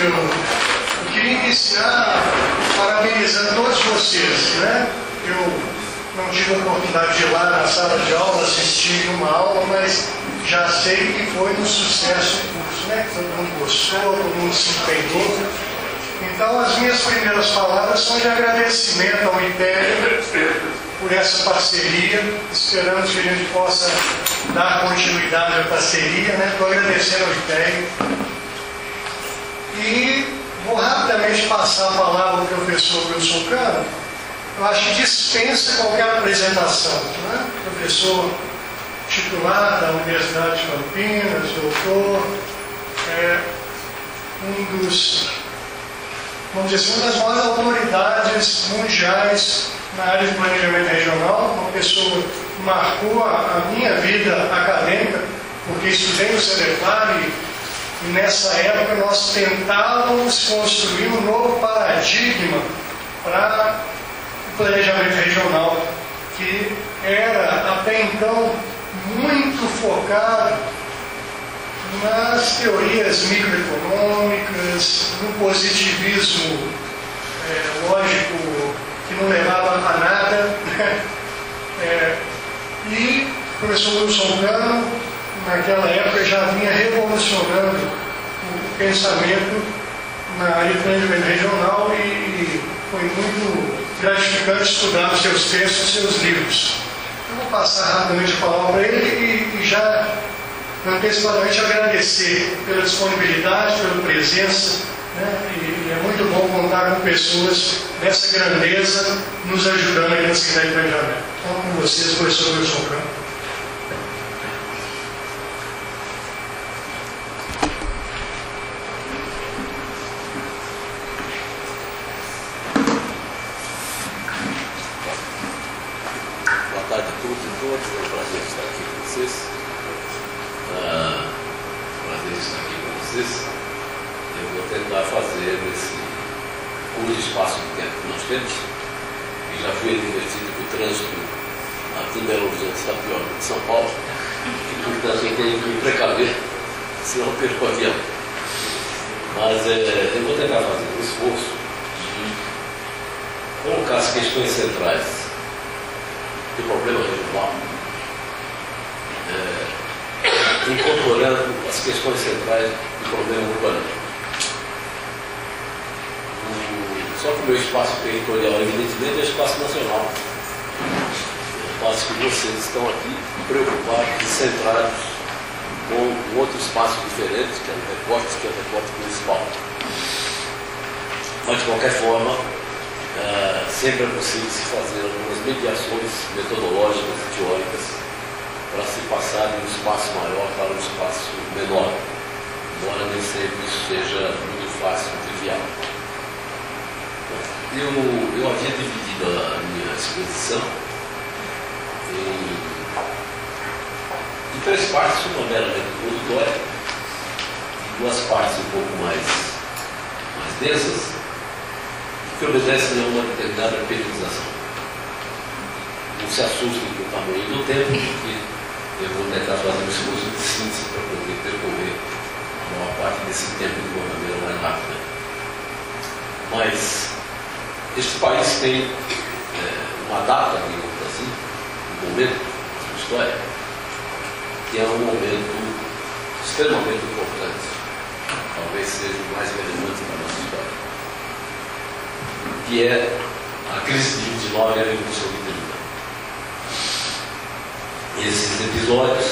Eu queria iniciar parabenizando todos vocês, né? Eu não tive a oportunidade de ir lá na sala de aula, assistir uma aula, mas já sei que foi um sucesso o curso, né? Todo mundo gostou, todo mundo se empenhou. Então, as minhas primeiras palavras são de agradecimento ao IPEG por essa parceria. Esperamos que a gente possa dar continuidade à parceria, né? Estou agradecendo ao IPEG. E vou rapidamente passar a palavra ao professor Wilson Cano. Eu acho que dispensa qualquer apresentação, né? Professor titular da Universidade de Campinas, doutor, um dos, vamos dizer assim, uma das maiores autoridades mundiais na área de planejamento regional, uma pessoa que marcou a minha vida acadêmica, porque estudei no Cedefar e nessa época nós tentávamos construir um novo paradigma para o planejamento regional, que era até então muito focado nas teorias microeconômicas, no positivismo lógico que não levava a nada. E o professor Wilson Cano, naquela época, já vinha revolucionando o pensamento na área de planejamento regional e foi muito gratificante estudar os seus textos e seus livros. Eu vou passar rapidamente a palavra para ele e já antecipadamente agradecer pela disponibilidade, pela presença, né? E é muito bom contar com pessoas dessa grandeza nos ajudando aqui na Secretaria de Planejamento. Então, com vocês, professor Wilson Cano. Eu vou tentar fazer esse curto espaço de tempo que nós temos, e já fui advertido que o trânsito aqui em Belo Horizonte está pior do que São Paulo, e portanto a gente tem que me precaver, senão eu perco o avião. Mas eu vou tentar fazer um esforço de colocar as questões centrais do problema regional, incorporando as questões centrais do problema urbano. Só que o meu espaço territorial, evidentemente, é o espaço nacional. O espaço que vocês estão aqui preocupados e centrados com um outro espaço diferente, que é o recorte municipal. Mas, de qualquer forma, sempre é possível se fazer algumas mediações metodológicas e teóricas para se passar de um espaço maior para um espaço menor, embora nem sempre isso seja muito fácil e trivial. Eu havia dividido a minha exposição em três partes, uma meramente introdutória, e duas partes um pouco mais densas, que obedecem a uma determinada periodização. Não se assustem com o tamanho do tempo, porque eu vou tentar fazer um esforço de síntese para poder percorrer a maior parte desse tempo de uma maneira mais rápida. Mas este país tem uma data, digamos assim, um momento da sua história, que é um momento extremamente importante, talvez seja o mais relevante da nossa história, que é a crise de 29 e a Revolução de 30. Esses episódios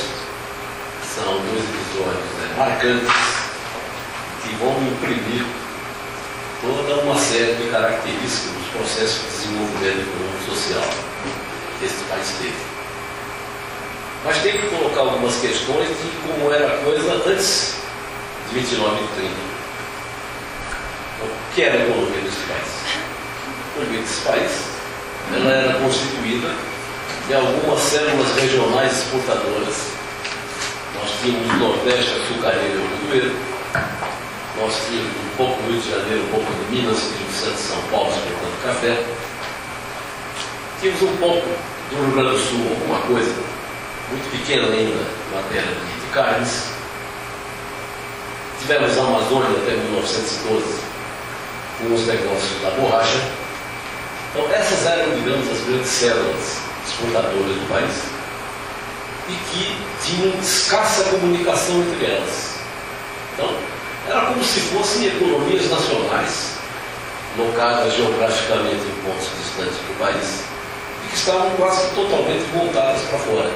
são dois episódios marcantes que vão imprimir toda uma série de características dos processos de desenvolvimento econômico e social que este país teve. Mas tem que colocar algumas questões de como era a coisa antes de 29 e 30. O que era a economia desse país? A economia desse país ela era constituída de algumas células regionais exportadoras. Nós tínhamos o Nordeste, açucareiro e algodoeiro. Nós tínhamos um pouco do Rio de Janeiro, um pouco de Minas, Espírito Santo, São Paulo, exportando café. Tínhamos um pouco do Rio Grande do Sul, alguma coisa, muito pequena ainda, em matéria de carnes. Tivemos a Amazônia até 1912, com os negócios da borracha. Então, essas eram, digamos, as grandes células exportadoras do país e que tinham escassa comunicação entre elas. Então, era como se fossem economias nacionais, locadas geograficamente em pontos distantes do país, e que estavam quase que totalmente voltadas para fora.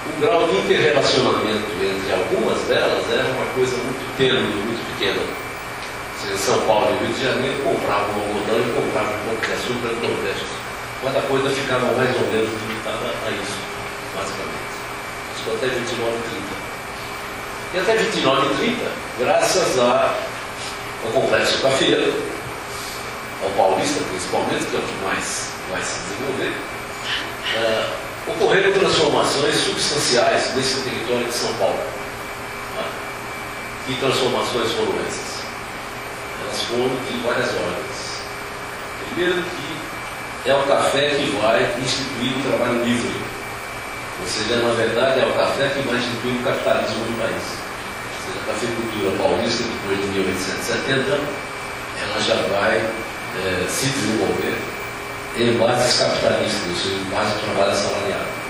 O grau de interrelacionamento entre algumas delas era uma coisa muito tênue, muito pequena. Ou seja, São Paulo e Rio de Janeiro compravam algodão e compravam um pouco de açúcar no Nordeste. Mas a coisa ficava mais ou menos limitada a isso, basicamente. Isso até 29 e 30. E até 29 e 30, graças ao Complexo Cafeiro, ao Paulista principalmente, que é o que mais vai se desenvolver, ocorreram transformações substanciais nesse território de São Paulo. Que transformações foram essas? Elas foram de várias ordens. Primeiro que é o café que vai instituir o trabalho livre. Ou seja, na verdade é o café que vai instituir o capitalismo no país. Ou seja, a cafeicultura paulista, depois de 1870, ela já vai se desenvolver em bases capitalistas, ou seja, em base de trabalho assalariado.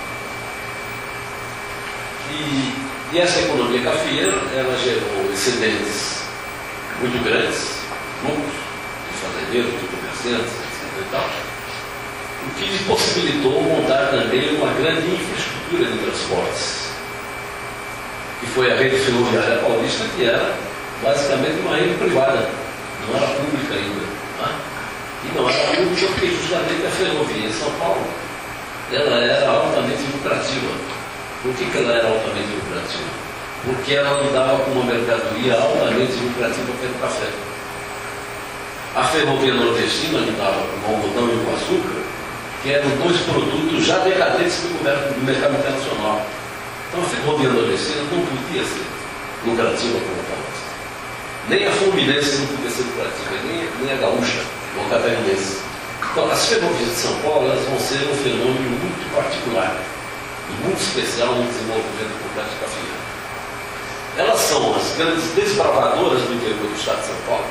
E essa economia cafeeira, ela gerou excedentes muito grandes, lucros de fazendeiros, de comerciantes, etc. e tal, o que lhe possibilitou montar também uma grande infraestrutura de transportes, que foi a rede ferroviária paulista, que era basicamente uma rede privada, não era pública ainda. E não era pública porque justamente a ferrovia em São Paulo ela era altamente lucrativa. Por que ela era altamente lucrativa? Porque ela lidava com uma mercadoria altamente lucrativa que era o café. A ferrovia nordestina lidava com o algodão e com o açúcar, que eram dois produtos já decadentes do mercado internacional. Então a ferrovia nordestina não podia ser lucrativa como a paulista. Nem a fluminense não podia ser lucrativa, nem a gaúcha, ou a catarinense. Então as ferrovias de São Paulo elas vão ser um fenômeno muito particular e muito especial no desenvolvimento do complexo cafeeiro. Elas são as grandes desbravadoras do interior do estado de São Paulo.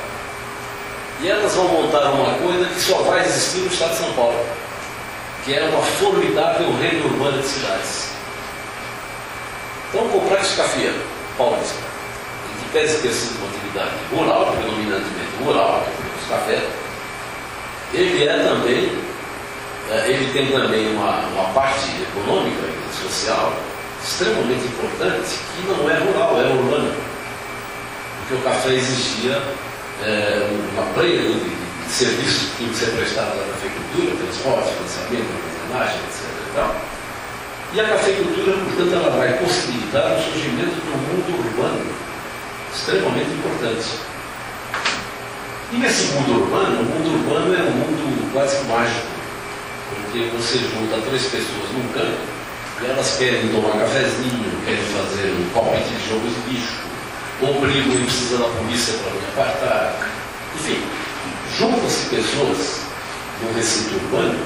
E elas vão montar uma coisa que só vai existir no estado de São Paulo, que é uma formidável rede urbana de cidades. Então, o complexo cafeeiro paulista, em que pese ter sido uma atividade rural, predominantemente rural, que produz café, ele tem também uma parte econômica e social extremamente importante, que não é rural, é urbana. Porque o café exigia uma pleia de serviços que tinham que ser prestados à cafeicultura, transporte, financiamento, armazenagem, etc. E tal. E a cafeicultura, portanto, ela vai possibilitar o surgimento de um mundo urbano extremamente importante. E nesse mundo urbano, o mundo urbano é um mundo quase mágico, porque você junta 3 pessoas num campo e elas querem tomar cafezinho, querem fazer um palpite de jogos de bicho, ou brigam e precisam da polícia para me apartar. Enfim, juntam-se pessoas no recinto urbano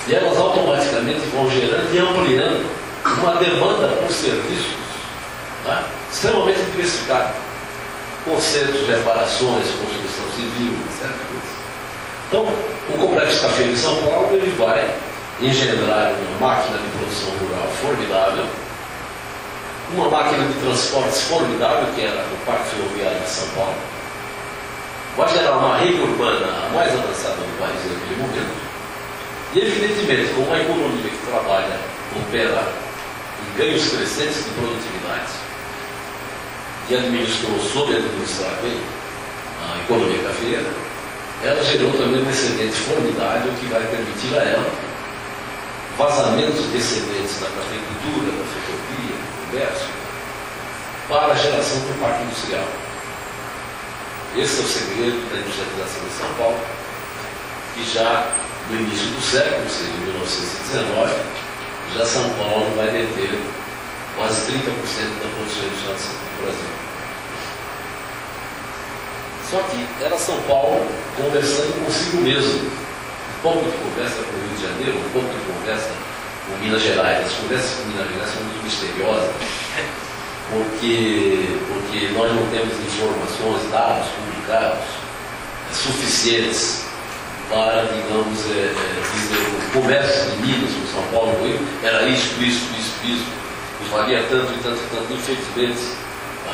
e elas automaticamente vão gerando e ampliando uma demanda por serviços extremamente diversificada. Concertos, reparações, construção civil, etc. Então, o Complexo Cafeeiro de São Paulo ele vai engendrar uma máquina de produção rural formidável, uma máquina de transportes formidável, que era o Parque Ferroviário de São Paulo, vai gerar uma rede urbana a mais avançada do país naquele momento, e evidentemente, com uma economia que trabalha, opera em ganhos crescentes de produtividade, e soube administrar bem a economia cafeeira, ela gerou também um excedente formidável que vai permitir a ela vazamentos de excedentes da cafeicultura, da ferrovia, do comércio, para a geração do parque industrial. Esse é o segredo da industrialização de São Paulo, que já no início do século, ou seja, em 1919, já São Paulo vai deter quase 30% da produção industrial do Brasil. Só que era São Paulo conversando consigo mesmo. Um pouco de conversa com o Rio de Janeiro, um pouco de conversa com Minas Gerais. As conversas com Minas Gerais são muito misteriosas. porque nós não temos informações, dados publicados suficientes para, digamos, dizer, o comércio de Minas com São Paulo, Rio, era isso, nos valia tanto e tanto. Infelizmente,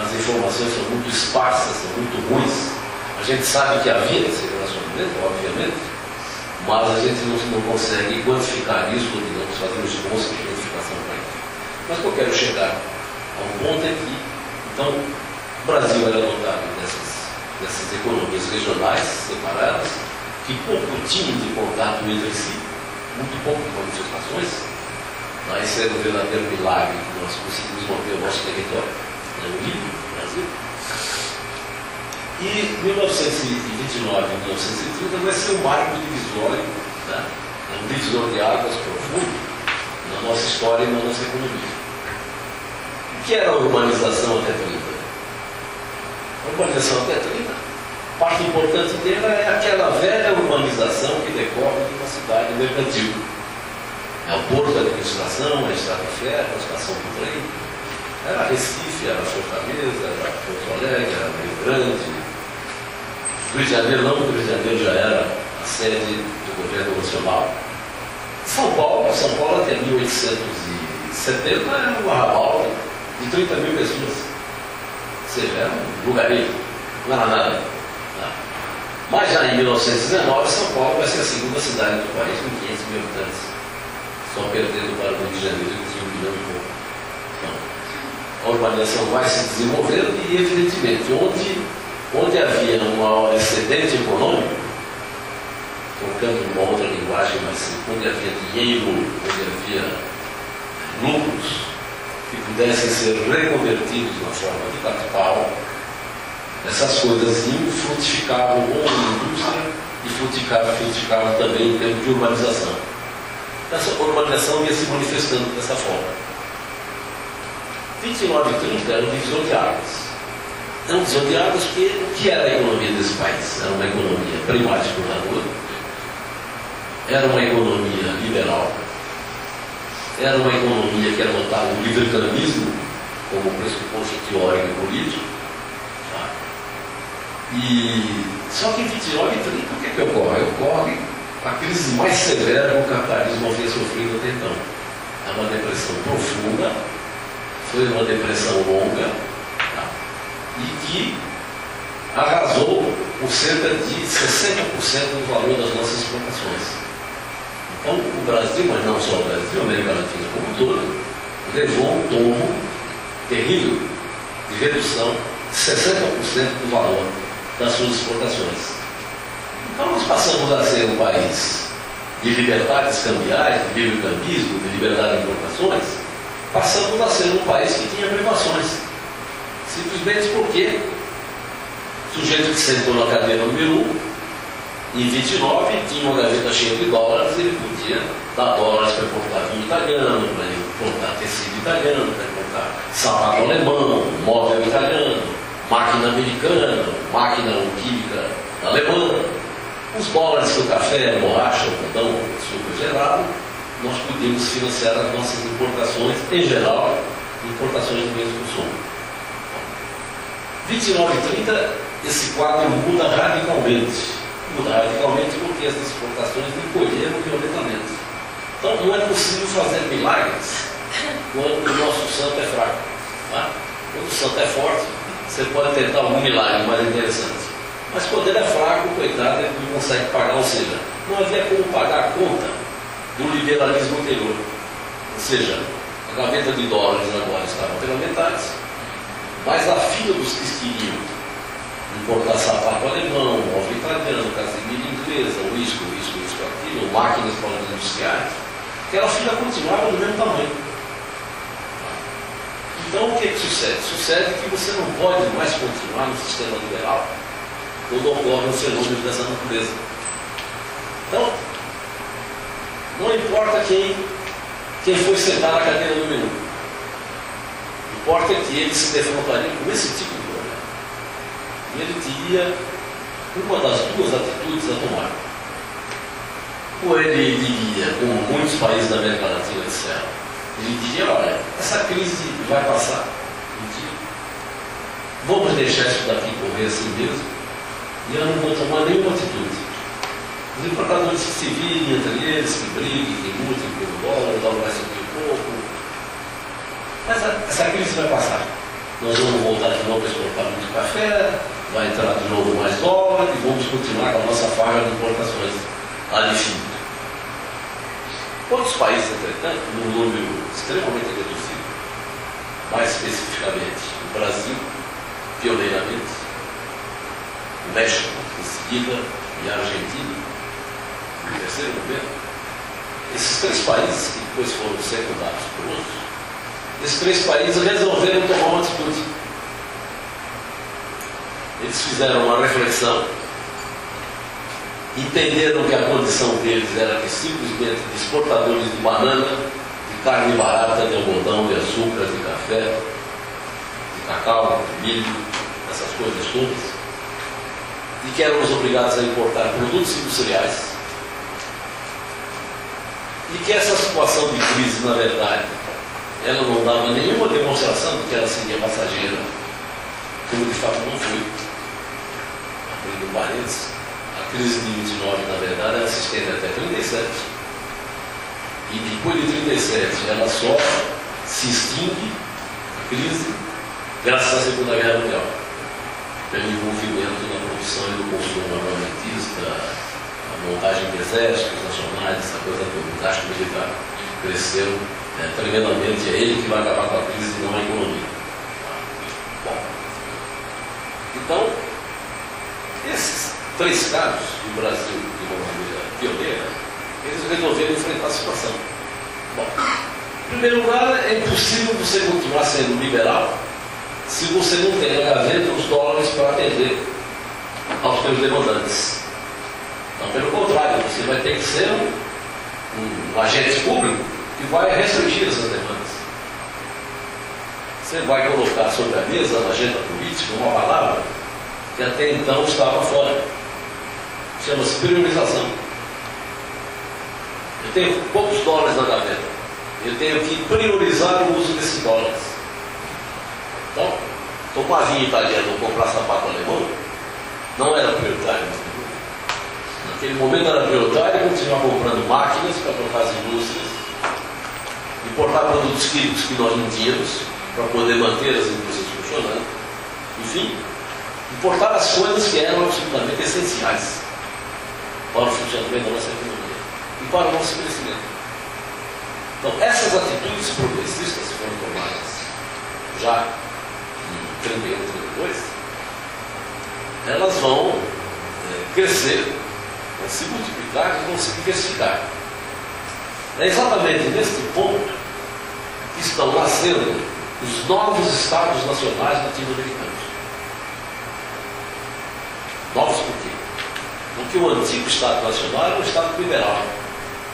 as informações são muito esparsas, são muito ruins. A gente sabe que havia esse relacionamento, obviamente, mas a gente não consegue quantificar isso, digamos, fazer um esboço de quantificação para isso. Mas o que eu quero chegar a um ponto é que, então, o Brasil era dotado dessas economias regionais separadas, que pouco tinham de contato entre si, muito pouco de manifestações. Esse era o verdadeiro milagre que nós conseguimos manter o nosso território, livre, no Brasil. E 1929 e 1930 vai ser um marco divisório, né? Um divisor de águas profundo na nossa história e na nossa economia. O que era a urbanização até 30? A urbanização até 30, parte importante dela é aquela velha urbanização que decorre de uma cidade mercantil. É o porto da administração, a estrada de ferro, a estação do trem. Era Recife, era Fortaleza, era Porto Alegre, era Rio Grande. Rio de Janeiro não, porque Rio de Janeiro já era a sede do governo nacional. São Paulo até 1870 era um arrabal de 30 mil pessoas. Ou seja, era um lugarejo, não era nada. Tá? Mas já em 1919, São Paulo vai ser a segunda cidade do país com 500 mil habitantes. Só perdendo para o Rio de Janeiro, que tinha 1 milhão e pouco. Então, a urbanização vai se desenvolvendo e, evidentemente, onde havia um maior excedente econômico, colocando uma outra linguagem, mas onde havia dinheiro, onde havia lucros que pudessem ser reconvertidos na forma de capital, essas coisas frutificavam ou em indústria e frutificavam também em termos de urbanização. Essa urbanização ia se manifestando dessa forma. 29 e 30 era um divisor de águas. Era um divisor de águas porque o que era a economia desse país? Era uma economia primária exportadora, era uma economia liberal, era uma economia que adotava o libertarianismo como pressuposto teórico e político. Tá? E só que em 29 e 30 o que ocorre? Ocorre a crise mais severa que o capitalismo havia sofrido até então. É uma depressão profunda, foi uma depressão longa, tá? E que arrasou por cerca de 60% do valor das nossas exportações. Então, o Brasil, mas não só o Brasil, a América Latina como um todo, levou um tombo terrível de redução de 60% do valor das suas exportações. Então, nós passamos a ser um país de liberdades cambiais, de livre cambismo, de liberdade de importações, passamos a ser um país que tinha privações. Simplesmente porque o sujeito que sentou na cadeira número 1, em 29, tinha uma gaveta cheia de dólares, ele podia dar dólares para importar vinho italiano, para importar tecido italiano, para importar sapato alemão, móvel italiano, máquina americana, máquina química alemã. Os dólares que o café, a borracha, o pão, o suco gelado, nós podíamos financiar as nossas importações, em geral, importações de bens de consumo. 29 e 30, esse quadro muda radicalmente. Muda radicalmente porque as exportações encolheram violentamente. Então não é possível fazer milagres quando o nosso santo é fraco. Tá? Quando o santo é forte, você pode tentar algum milagre mais interessante. Mas quando ele é fraco, coitado, ele não consegue pagar, ou seja, não havia como pagar a conta do liberalismo anterior. Ou seja, a gaveta de dólares agora estava pela metade, mas a fila dos que queriam importar sapato alemão, móvel italiano, casemira inglesa, uísque, aquilo, máquinas para os industriais, aquela fila continuava do mesmo tamanho. Então o que sucede? Sucede que você não pode mais continuar no sistema liberal quando ocorre um fenômeno dessa natureza. Então, não importa quem foi sentar na cadeira número 1. Importa que ele se defrontaria com esse tipo de problema. E ele teria uma das duas atitudes a tomar. Ou ele diria, como muitos países da América Latina disseram, ele diria, olha, essa crise vai passar. Mentira. vamos deixar isso daqui correr assim mesmo, e eu não vou tomar nenhuma atitude. Os importadores que se virem entre eles, que briguem, que lutem pelo dólar, o dólar vai subir um pouco. Mas essa crise vai passar. Nós vamos voltar de novo a exportar muito café, vai entrar de novo mais dólar e vamos continuar com a nossa farra de importações ali fim. Outros países, entretanto, num número extremamente reduzido, mais especificamente o Brasil, pioneiramente, o México, em seguida, e a Argentina, no terceiro momento, esses três países, que depois foram secundados por outros, esses três países resolveram tomar uma atitude. Eles fizeram uma reflexão, entenderam que a condição deles era que simplesmente de exportadores de banana, de carne barata, de algodão, de açúcar, de café, de cacau, de milho, essas coisas todas, e que éramos obrigados a importar produtos industriais, e que essa situação de crise, na verdade, ela não dava nenhuma demonstração de que ela seria passageira, como de fato não foi. Abrindo parênteses, a crise de 29, na verdade, ela se estende até 37. E depois de 37, ela só se extingue, a crise, graças à Segunda Guerra Mundial, pelo envolvimento na produção e no consumo armamentista, a montagem de exércitos nacionais, essa coisa toda. O gasto militar cresceu tremendamente. É ele que vai acabar com a crise e não a economia. Bom, então, esses três casos do Brasil, de uma maneira pioneira, eles resolveram enfrentar a situação. Bom, em primeiro lugar, é impossível você continuar sendo liberal se você não tem na gaveta os dólares para atender aos seus demandantes. Não, pelo contrário, você vai ter que ser um agente público que vai restringir essas demandas. Você vai colocar sobre a mesa, na agenda política, uma palavra que até então estava fora. Chama-se priorização. Eu tenho poucos dólares na gaveta. Eu tenho que priorizar o uso desses dólares. Então, tomar vinho italiano ou comprar sapato alemão não era prioritário. Naquele momento era prioritário continuar comprando máquinas para colocar as indústrias, importar produtos químicos que nós não tínhamos para poder manter as indústrias funcionando. Enfim, importar as coisas que eram absolutamente essenciais para o funcionamento da nossa economia e para o nosso crescimento. Então, essas atitudes progressistas foram tomadas já em 31, 32, elas vão crescer, vão se multiplicar e vão se diversificar. É exatamente neste ponto que estão nascendo os novos estados nacionais latino-americanos. Novos por quê? Porque o antigo Estado Nacional era um Estado liberal.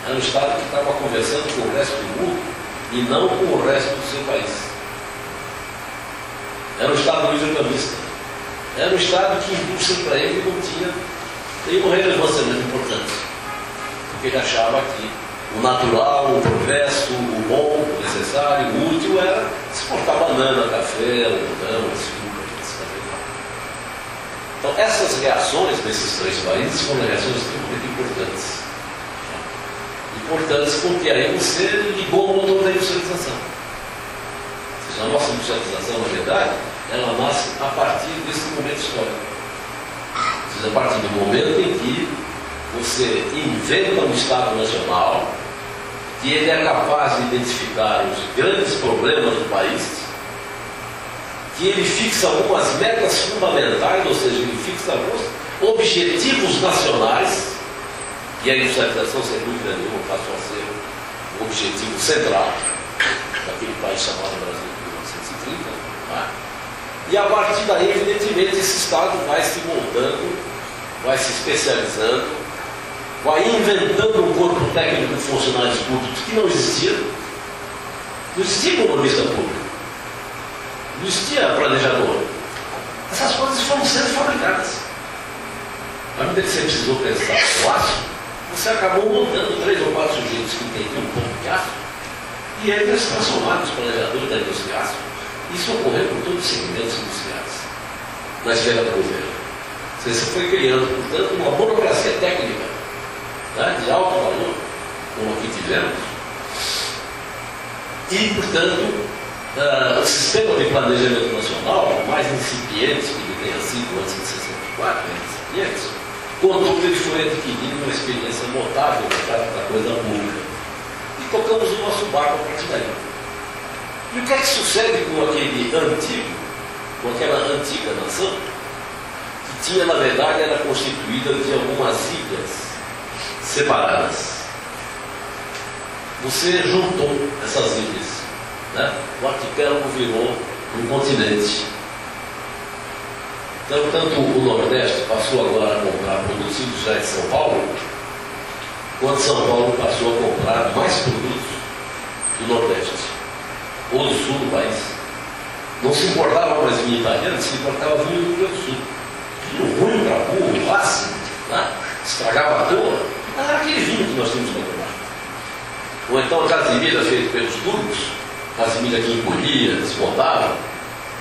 Era um Estado que estava conversando com o resto do mundo e não com o resto do seu país. Era um Estado luso-camista. Era um Estado que, indústria para ele, não tinha nenhuma relevância muito importante. Porque ele achava que o natural, o progresso, o bom, o necessário, o útil era exportar banana, café, algodão, açúcar, etc. Então, essas reações desses três países foram reações extremamente importantes. Importantes porque aí você ligou o motor da industrialização. Ou seja, a nossa industrialização, na verdade, ela nasce a partir desse momento histórico. Ou seja, a partir do momento em que você inventa um Estado Nacional, que ele é capaz de identificar os grandes problemas do país, que ele fixa algumas metas fundamentais, ou seja, ele fixa alguns objetivos nacionais, e a industrialização, sem dúvida nenhuma, passou a ser o objetivo central daquele país chamado Brasil de 1930. Tá? E a partir daí, evidentemente, esse Estado vai se moldando, vai se especializando, vai inventando um corpo técnico de funcionários públicos que não existia. Não existia economista público. Não existia planejador. Essas coisas foram sendo fabricadas. À medida que você precisou pensar no aço, você acabou montando 3 ou 4 sujeitos que entendiam um pouco de aço, e eles transformaram os planejadores da indústria de aço. Isso ocorreu por todos os segmentos industriais. na esfera do governo. Você foi criando, portanto, uma burocracia técnica, né, de alto valor, como aqui tivemos, e, portanto, o sistema de planejamento nacional, por mais incipiente que ele tenha sido antes de 64, incipiente, contudo, ele foi adquirindo uma experiência notável da coisa pública. E tocamos o nosso barco a partir daí. E o que é que sucede com aquele antigo, com aquela antiga nação, que tinha, na verdade, era constituída de algumas ilhas separadas? Você juntou essas ilhas, né? O arquipélago virou um continente. Então, tanto o Nordeste passou agora a comprar produzidos já de São Paulo, quanto São Paulo passou a comprar mais produtos do Nordeste ou do Sul do país. Não se importava mais vinho italiano, se importava vinho do Rio Grande do Sul. Vinho ruim para burro, ácido, né? Estragava à toa. Mas era aquele vinho que nós tínhamos que tomar. Ou então a casimira feita pelos turcos, casimira que encolhia, desbotava.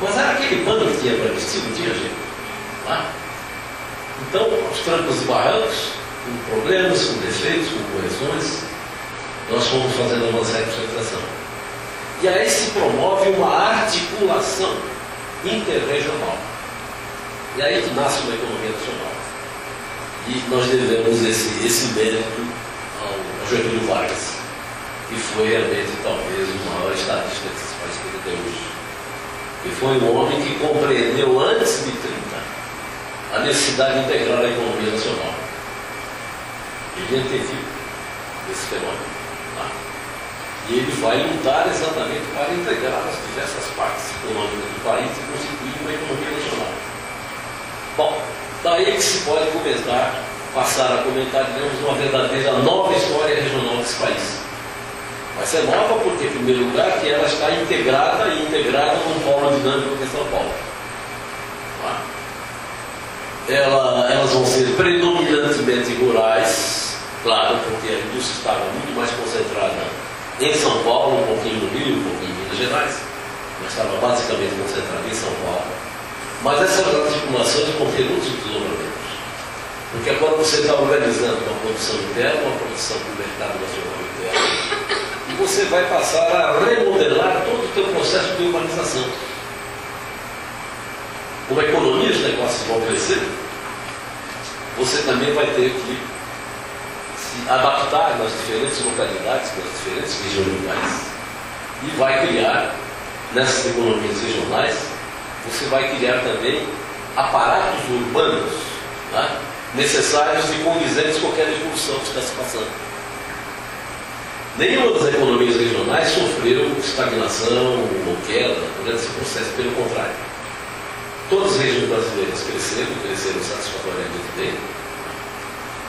Mas era aquele pano que tinha para vestir, não tinha jeito. Tá? Então, aos trancos e barrancos, com problemas, com defeitos, com correções, nós fomos fazendo avançar a concentração. E aí se promove uma articulação interregional. E aí que nasce uma economia nacional. E nós devemos esse mérito ao Getúlio Vargas, que foi realmente talvez o maior estadista que esse país tem até hoje. E foi um homem que compreendeu antes de 30 a necessidade de integrar a economia nacional. Ele entendeu esse fenômeno. Tá? E ele vai lutar exatamente para integrar as diversas partes econômicas do país e constituir uma economia nacional. Bom, daí que se pode passar a comentar, digamos, uma verdadeira nova história regional desse país. Vai ser nova porque, em primeiro lugar, que ela está integrada num polo dinâmico que é São Paulo. Tá? Elas vão ser predominantemente rurais, claro, porque a indústria estava muito mais concentrada em São Paulo, um pouquinho no Rio, um pouquinho em Minas Gerais, mas estava basicamente concentrada em São Paulo. Mas essas articulações vão ter outros desdobramentos, porque agora você está organizando uma produção interna, uma produção do mercado nacional interno, e você vai passar a remodelar todo o teu processo de urbanização. Como a economia dos negócios vão crescer, você também vai ter que se adaptar nas diferentes localidades, nas diferentes regiões do país. E vai criar, nessas economias regionais, você vai criar também aparatos urbanos, tá? Necessários e condizentes com aquela evolução que está se passando. Nenhuma das economias regionais sofreram estagnação ou queda durante esse processo, pelo contrário. Todas as regiões brasileiras cresceram satisfatoriamente bem.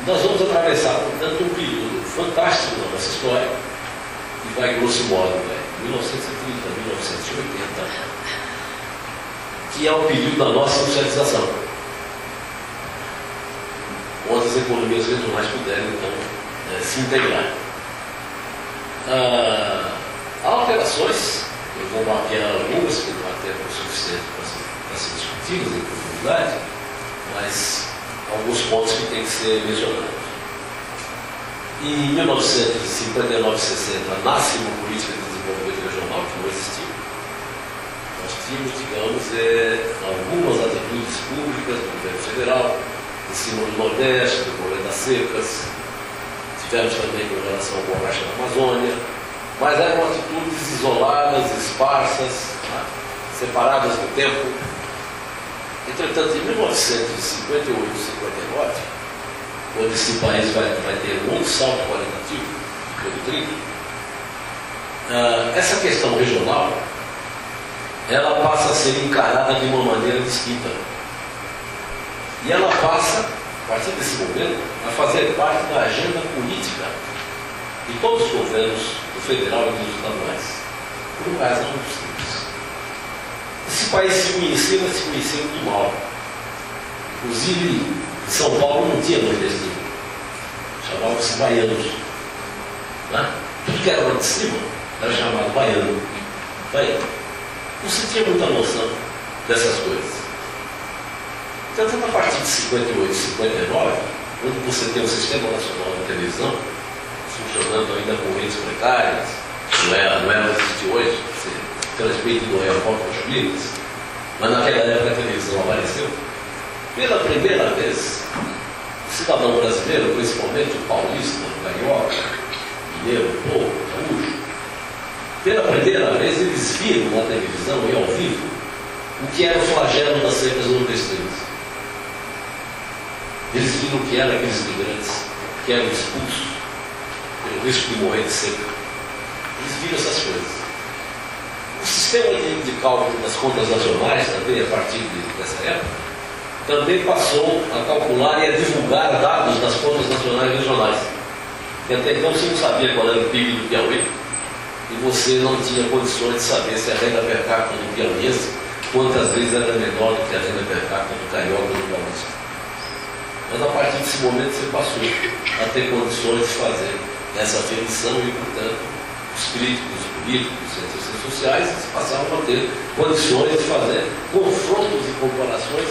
Nós vamos atravessar, portanto, um período fantástico da nossa história, que vai, grosso modo, 1930, 1980, que é o período da nossa industrialização, onde as economias regionais puderam, então, se integrar. Há alterações, eu vou mapear algumas, que não há tempo suficiente para ser discutidas em profundidade, mas alguns pontos que têm que ser mencionados. Em 1959 60 nasce uma política de desenvolvimento regional que não existia. Nós tínhamos, digamos, algumas atitudes públicas do governo federal, em cima do Nordeste, do problema das secas. Tivemos também com relação à borracha da Amazônia, mas eram atitudes isoladas, esparsas, né? Separadas no tempo. Entretanto, em 1958 e 59, quando esse país vai ter um outro salto qualitativo, depois do 30, essa questão regional, ela passa a ser encarada de uma maneira distinta. E ela passa, a partir desse momento, a fazer parte da agenda política de todos os governos, do federal e dos estaduais, por uma razão muito simples. Esse país se conhecia muito mal. Inclusive, em São Paulo não tinha nordestino. Chamavam-se baianos. Né? Tudo que era lá de cima era chamado baiano. Baiano. Não se tinha muita noção dessas coisas. Portanto, a partir de 58, 59, quando você tem o Sistema Nacional de Televisão funcionando ainda com redes precárias, não é mais existe hoje, você transmite no aeroporto os clientes, mas naquela época a televisão apareceu. Pela primeira vez, o cidadão brasileiro, principalmente o paulista, o carioca, o mineiro, o povo, o gaúcho, pela primeira vez eles viram na televisão e ao vivo o que era o flagelo das secas nordestinas. Eles viram o que eram aqueles imigrantes que eram expulsos pelo risco de morrer de seca. Eles viram essas coisas. O sistema de cálculo das contas nacionais, também a partir dessa época, também passou a calcular e a divulgar dados das contas nacionais e regionais. E até então você não sabia qual era o PIB do Piauí, e você não tinha condições de saber se a renda per capita do piauiense, quantas vezes era menor do que a renda per capita do carioca ou do paulista. Mas a partir desse momento você passou a ter condições de fazer essa aferição e, portanto, os críticos, os políticos, os cientistas sociais passaram a ter condições de fazer confrontos e comparações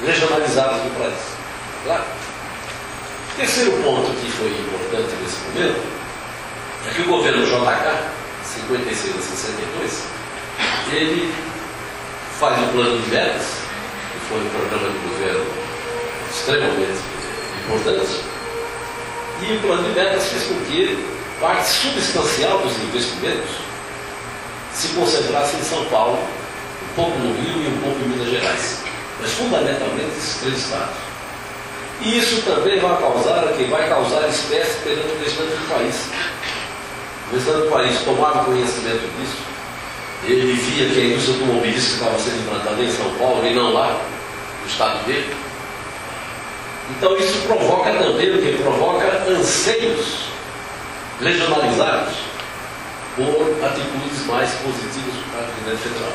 regionalizadas do país. Claro. Terceiro ponto que foi importante nesse momento é que o governo JK, 56 a 62, ele faz o plano de metas, que foi um programa de governo extremamente importante, e o plano de metas fez com que parte substancial dos investimentos se concentrasse em São Paulo, um pouco no Rio e um pouco em Minas Gerais, mas fundamentalmente esses três estados. E isso também vai causar espécie perante o restante do país. O restante do país tomava conhecimento disso, ele via que a indústria automobilística estava sendo implantada em São Paulo e não lá, no estado dele. Então isso provoca também o que? Provoca anseios regionalizados por atitudes mais positivas do parte do governo federal.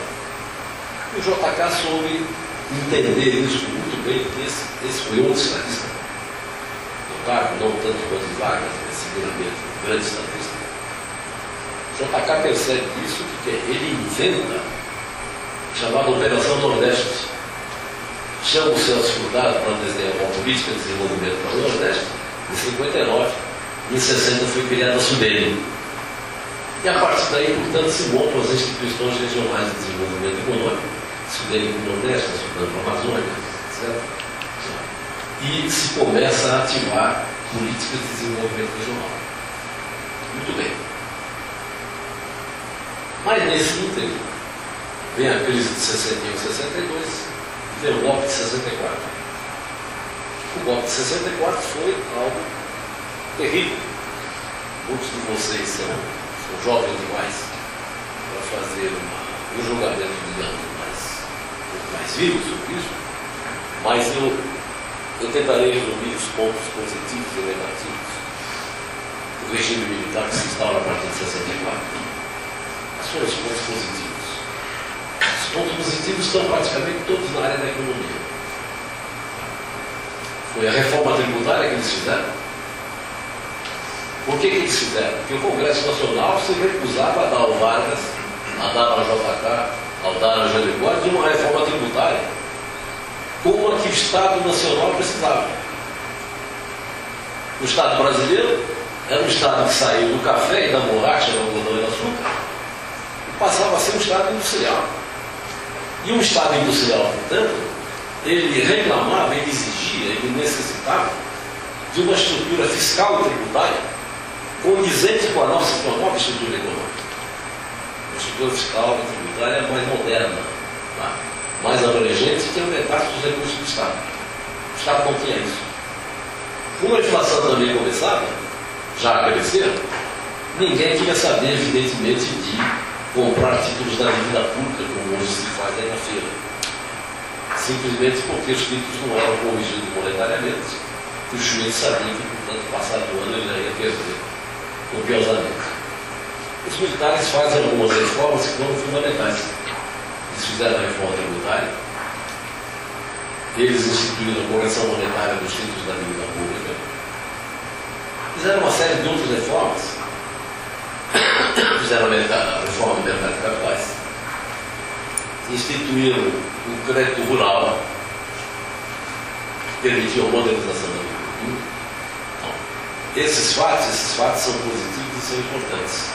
E o JK soube entender isso muito bem, porque esse foi outro estadista. No cargo, não tanto quanto Vargas, mas seguramente um grande estadista. O JK percebe isso, que ele inventa a chamada Operação Nordeste. Chama o Celso Furtado para desenhar uma política de desenvolvimento para o Nordeste em 59. Em 60 foi criada a SUDENE. E a partir daí, portanto, se montam as instituições regionais de desenvolvimento econômico, SUDENE para o Nordeste, a SUDENE para a Amazônia, etc. E se começa a ativar políticas de desenvolvimento regional. Muito bem. Mas nesse ínterim, vem a crise de 61 e 62, e vem o golpe de 64. O golpe de 64 foi algo terrível. Muitos de vocês são jovens demais para fazer um julgamento, digamos, mais vivo sobre isso, mas eu tentarei resumir os pontos positivos e negativos do regime militar que se instaura a partir de 64. Quais foram os pontos positivos? Os pontos positivos estão praticamente todos na área da economia. Foi a reforma tributária que eles fizeram. Por que eles fizeram? Porque o Congresso Nacional se recusava a dar ao Vargas, a dar ao JK, ao dar ao Jânio Quadros uma reforma tributária como a que o Estado Nacional precisava. O Estado brasileiro era um Estado que saiu do café e da borracha, do algodão e do açúcar, e passava a ser um Estado industrial. E um Estado industrial, portanto, ele reclamava, ele exigia, ele necessitava de uma estrutura fiscal e tributária condizente com a nossa nova estrutura econômica. Uma estrutura fiscal e tributária mais moderna, tá? Mais abrangente, que aumentasse os recursos do Estado. O Estado não tinha isso. Como a inflação também começava já a crescer, ninguém queria saber, evidentemente, de comprar títulos da dívida pública, como hoje se faz aí na feira. Simplesmente porque os títulos não eram corrigidos monetariamente. E o Schmidt sabia que, portanto, passado o ano ele já ia perder copiosamente. Os militares fazem algumas reformas que foram fundamentais. Eles fizeram a reforma tributária, eles instituíram a correção monetária dos títulos da dívida pública, fizeram uma série de outras reformas, fizeram a reforma do mercado de capitais, instituíram o crédito rural, permitiam a modernização da agricultura. Então, esses fatos são positivos e são importantes.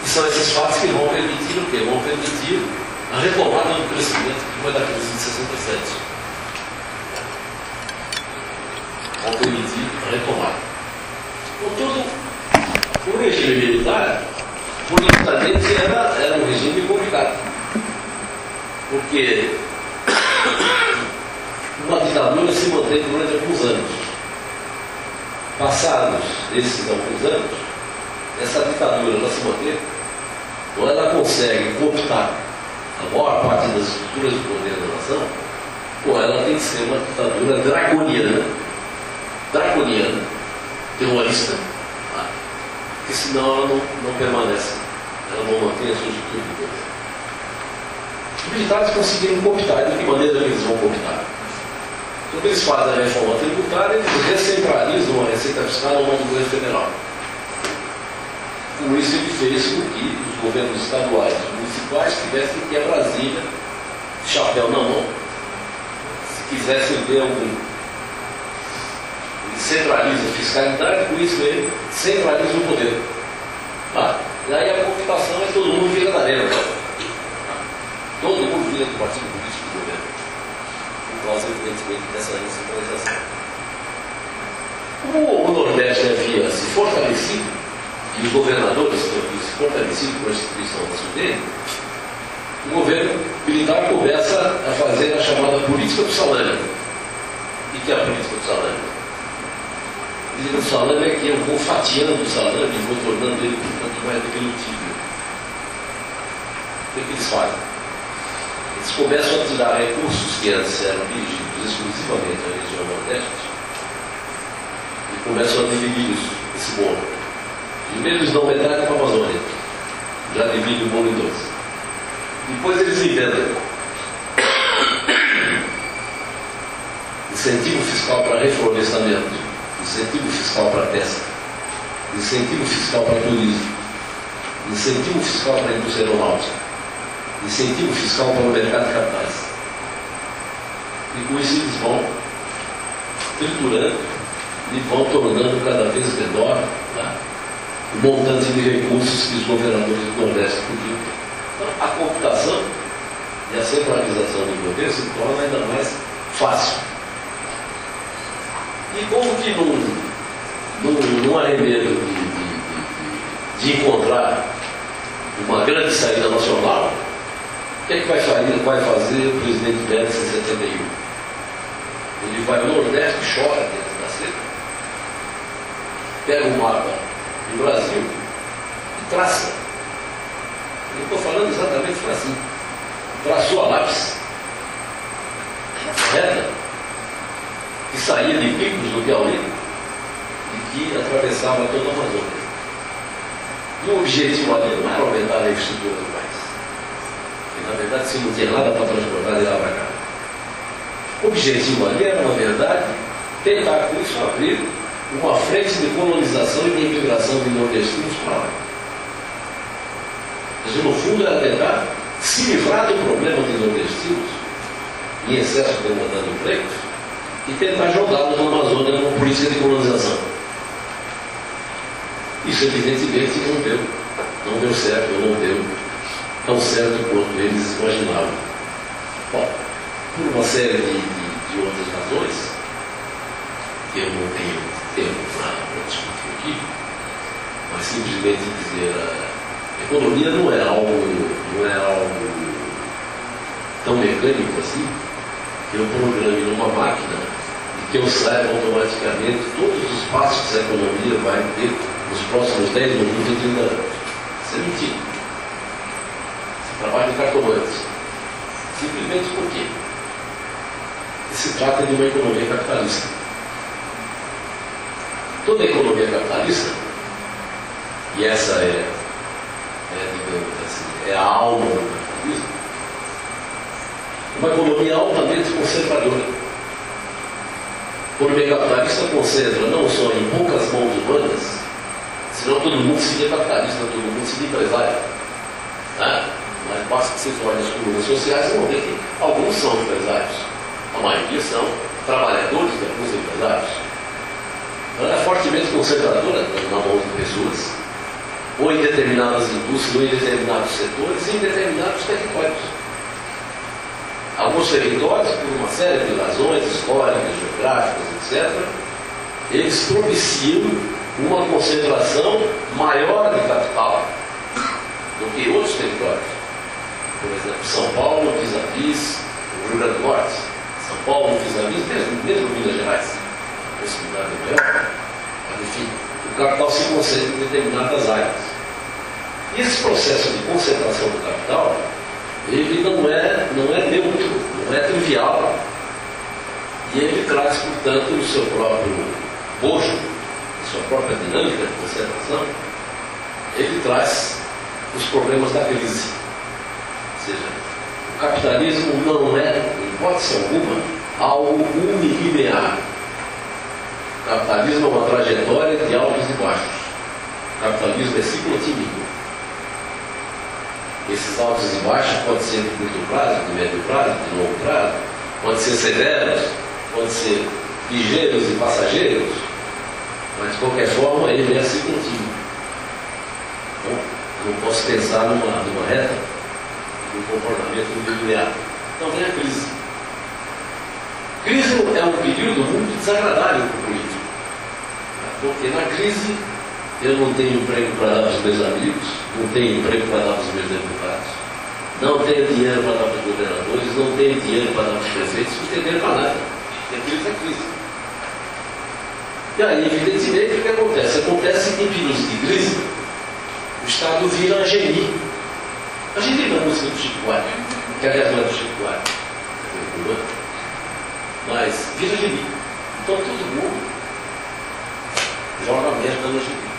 E são esses fatos que vão permitir o quê? Vão permitir a retomada do crescimento que foi da crise de 67. Vão permitir a retomada. Contudo, o regime militar, politicamente, era um regime complicado. Porque uma ditadura se mantém durante alguns anos. Passados esses alguns anos, essa ditadura ela se mantém, ou ela consegue cooptar a maior parte das estruturas de poder da nação, ou ela tem que ser uma ditadura draconiana, terrorista, porque senão ela não permanece, ela não mantém a sua estrutura de poder. Os militares conseguiram cooptar. De que maneira eles vão cooptar? Quando eles fazem a reforma tributária, eles recentralizam a receita fiscal ao nome do governo federal. Com isso ele fez com que os governos estaduais e municipais tivessem que ir a Brasília, chapéu na mão, se quisessem ver algum. Ele centraliza a fiscalidade, com isso ele centraliza o poder. E aí a computação é todo mundo fica na arena. Todo mundo vira do partido político do governo. Por causa, evidentemente, dessa recentralização. Como o Nordeste havia se fortalecido, e os governadores haviam se fortalecido com a instituição da SUDENE, o governo militar começa a fazer a chamada política do salame. O que é a política do salame? A política do salame é que eu vou fatiando o salame e vou tornando ele um pouco mais relutível. O que eles fazem? Eles começam a tirar recursos que antes eram dirigidos exclusivamente à região Nordeste e começam a dividir esse bolo. Primeiro eles dão metade para a Amazônia, já dividem o bolo em dois. Depois eles inventam incentivo fiscal para reflorestamento, incentivo fiscal para pesca, incentivo fiscal para turismo, incentivo fiscal para a indústria aeronáutica, incentivo fiscal para o mercado de capitais. E com isso eles vão triturando e vão tornando cada vez menor o montante de recursos que os governadores do Nordeste podiam ter. Então, a computação e a centralização do governo se torna ainda mais fácil. E como que num arremedo de encontrar uma grande saída nacional, o que é que vai fazer o presidente Médici em 71? Ele vai ao Nordeste, chora dentro da seca, pega o mapa do Brasil e traça. Eu estou falando exatamente assim. Traçou a lápis reta que saía de Picos do Piauí e que atravessava toda a Amazônia. E o objetivo ali não era aumentar a estrutura do país. Na verdade, se não tinha nada para transportar de lá para cá. O objetivo ali era, na verdade, tentar com isso abrir uma frente de colonização e de imigração de nordestinos para lá. Mas, no fundo, era tentar se livrar do problema de nordestinos em excesso demandando empregos e tentar jogá-los na Amazônia numa política de colonização. Isso, evidentemente, não deu certo, não deu tão certo quanto eles imaginavam. Bom, por uma série de outras razões, que eu não tenho tempo para discutir aqui, mas simplesmente dizer a economia não é algo tão mecânico assim, que eu programe numa máquina e que eu saiba automaticamente todos os passos que a economia vai ter nos próximos 10 ou 20 ou 30 anos. Isso é mentira. Trabalho de cartomantes. Simplesmente por quê? Se trata de uma economia capitalista. Toda economia capitalista, e essa digamos assim, é a alma do capitalismo, uma economia altamente conservadora. A economia capitalista concentra não só em poucas mãos humanas, senão todo mundo seria capitalista, todo mundo seria empresário. Mas basta que vocês olhem as comunas sociais e vão ver que alguns são empresários. A maioria são trabalhadores de alguns empresários, ela é fortemente concentradora na mão de pessoas, ou em determinadas indústrias, ou em determinados setores, e em determinados territórios. Alguns territórios, por uma série de razões históricas, geográficas, etc., eles propiciam uma concentração maior de capital do que outros territórios. Por exemplo, São Paulo, vis-a-vis o Rio Grande do Norte. São Paulo, vis-a-vis mesmo Minas Gerais. Possibilidade maior. Mas, enfim, o capital se concentra em determinadas áreas. E esse processo de concentração do capital, ele não é neutro, não é trivial. E ele traz, portanto, no seu próprio bojo, na sua própria dinâmica de concentração, ele traz os problemas da crise. Ou seja, o capitalismo não é, em hipótese alguma, algo unilinear. O capitalismo é uma trajetória de altos e baixos. O capitalismo é ciclotímico. Esses altos e baixos podem ser de curto prazo, de médio prazo, de longo prazo, podem ser severos, podem ser ligeiros e passageiros, mas de qualquer forma ele é ciclotímico. Então, não posso pensar numa reta, num comportamento linear. Então vem a crise. Crise é um período muito desagradável para o político, porque na crise eu não tenho emprego para dar para os meus amigos, não tenho emprego para dar para os meus deputados, não tenho dinheiro para dar para os governadores, não tenho dinheiro para dar para os prefeitos, não tenho dinheiro para nada. Porque crise é crise. E aí, evidentemente, o que acontece? Acontece que em períodos de crise, o Estado vira a gerir. A gerir na música do Chico Buarque, que aliás não é do Chico Buarque, mas vira a gerir. Então todo mundo joga merda no gerir.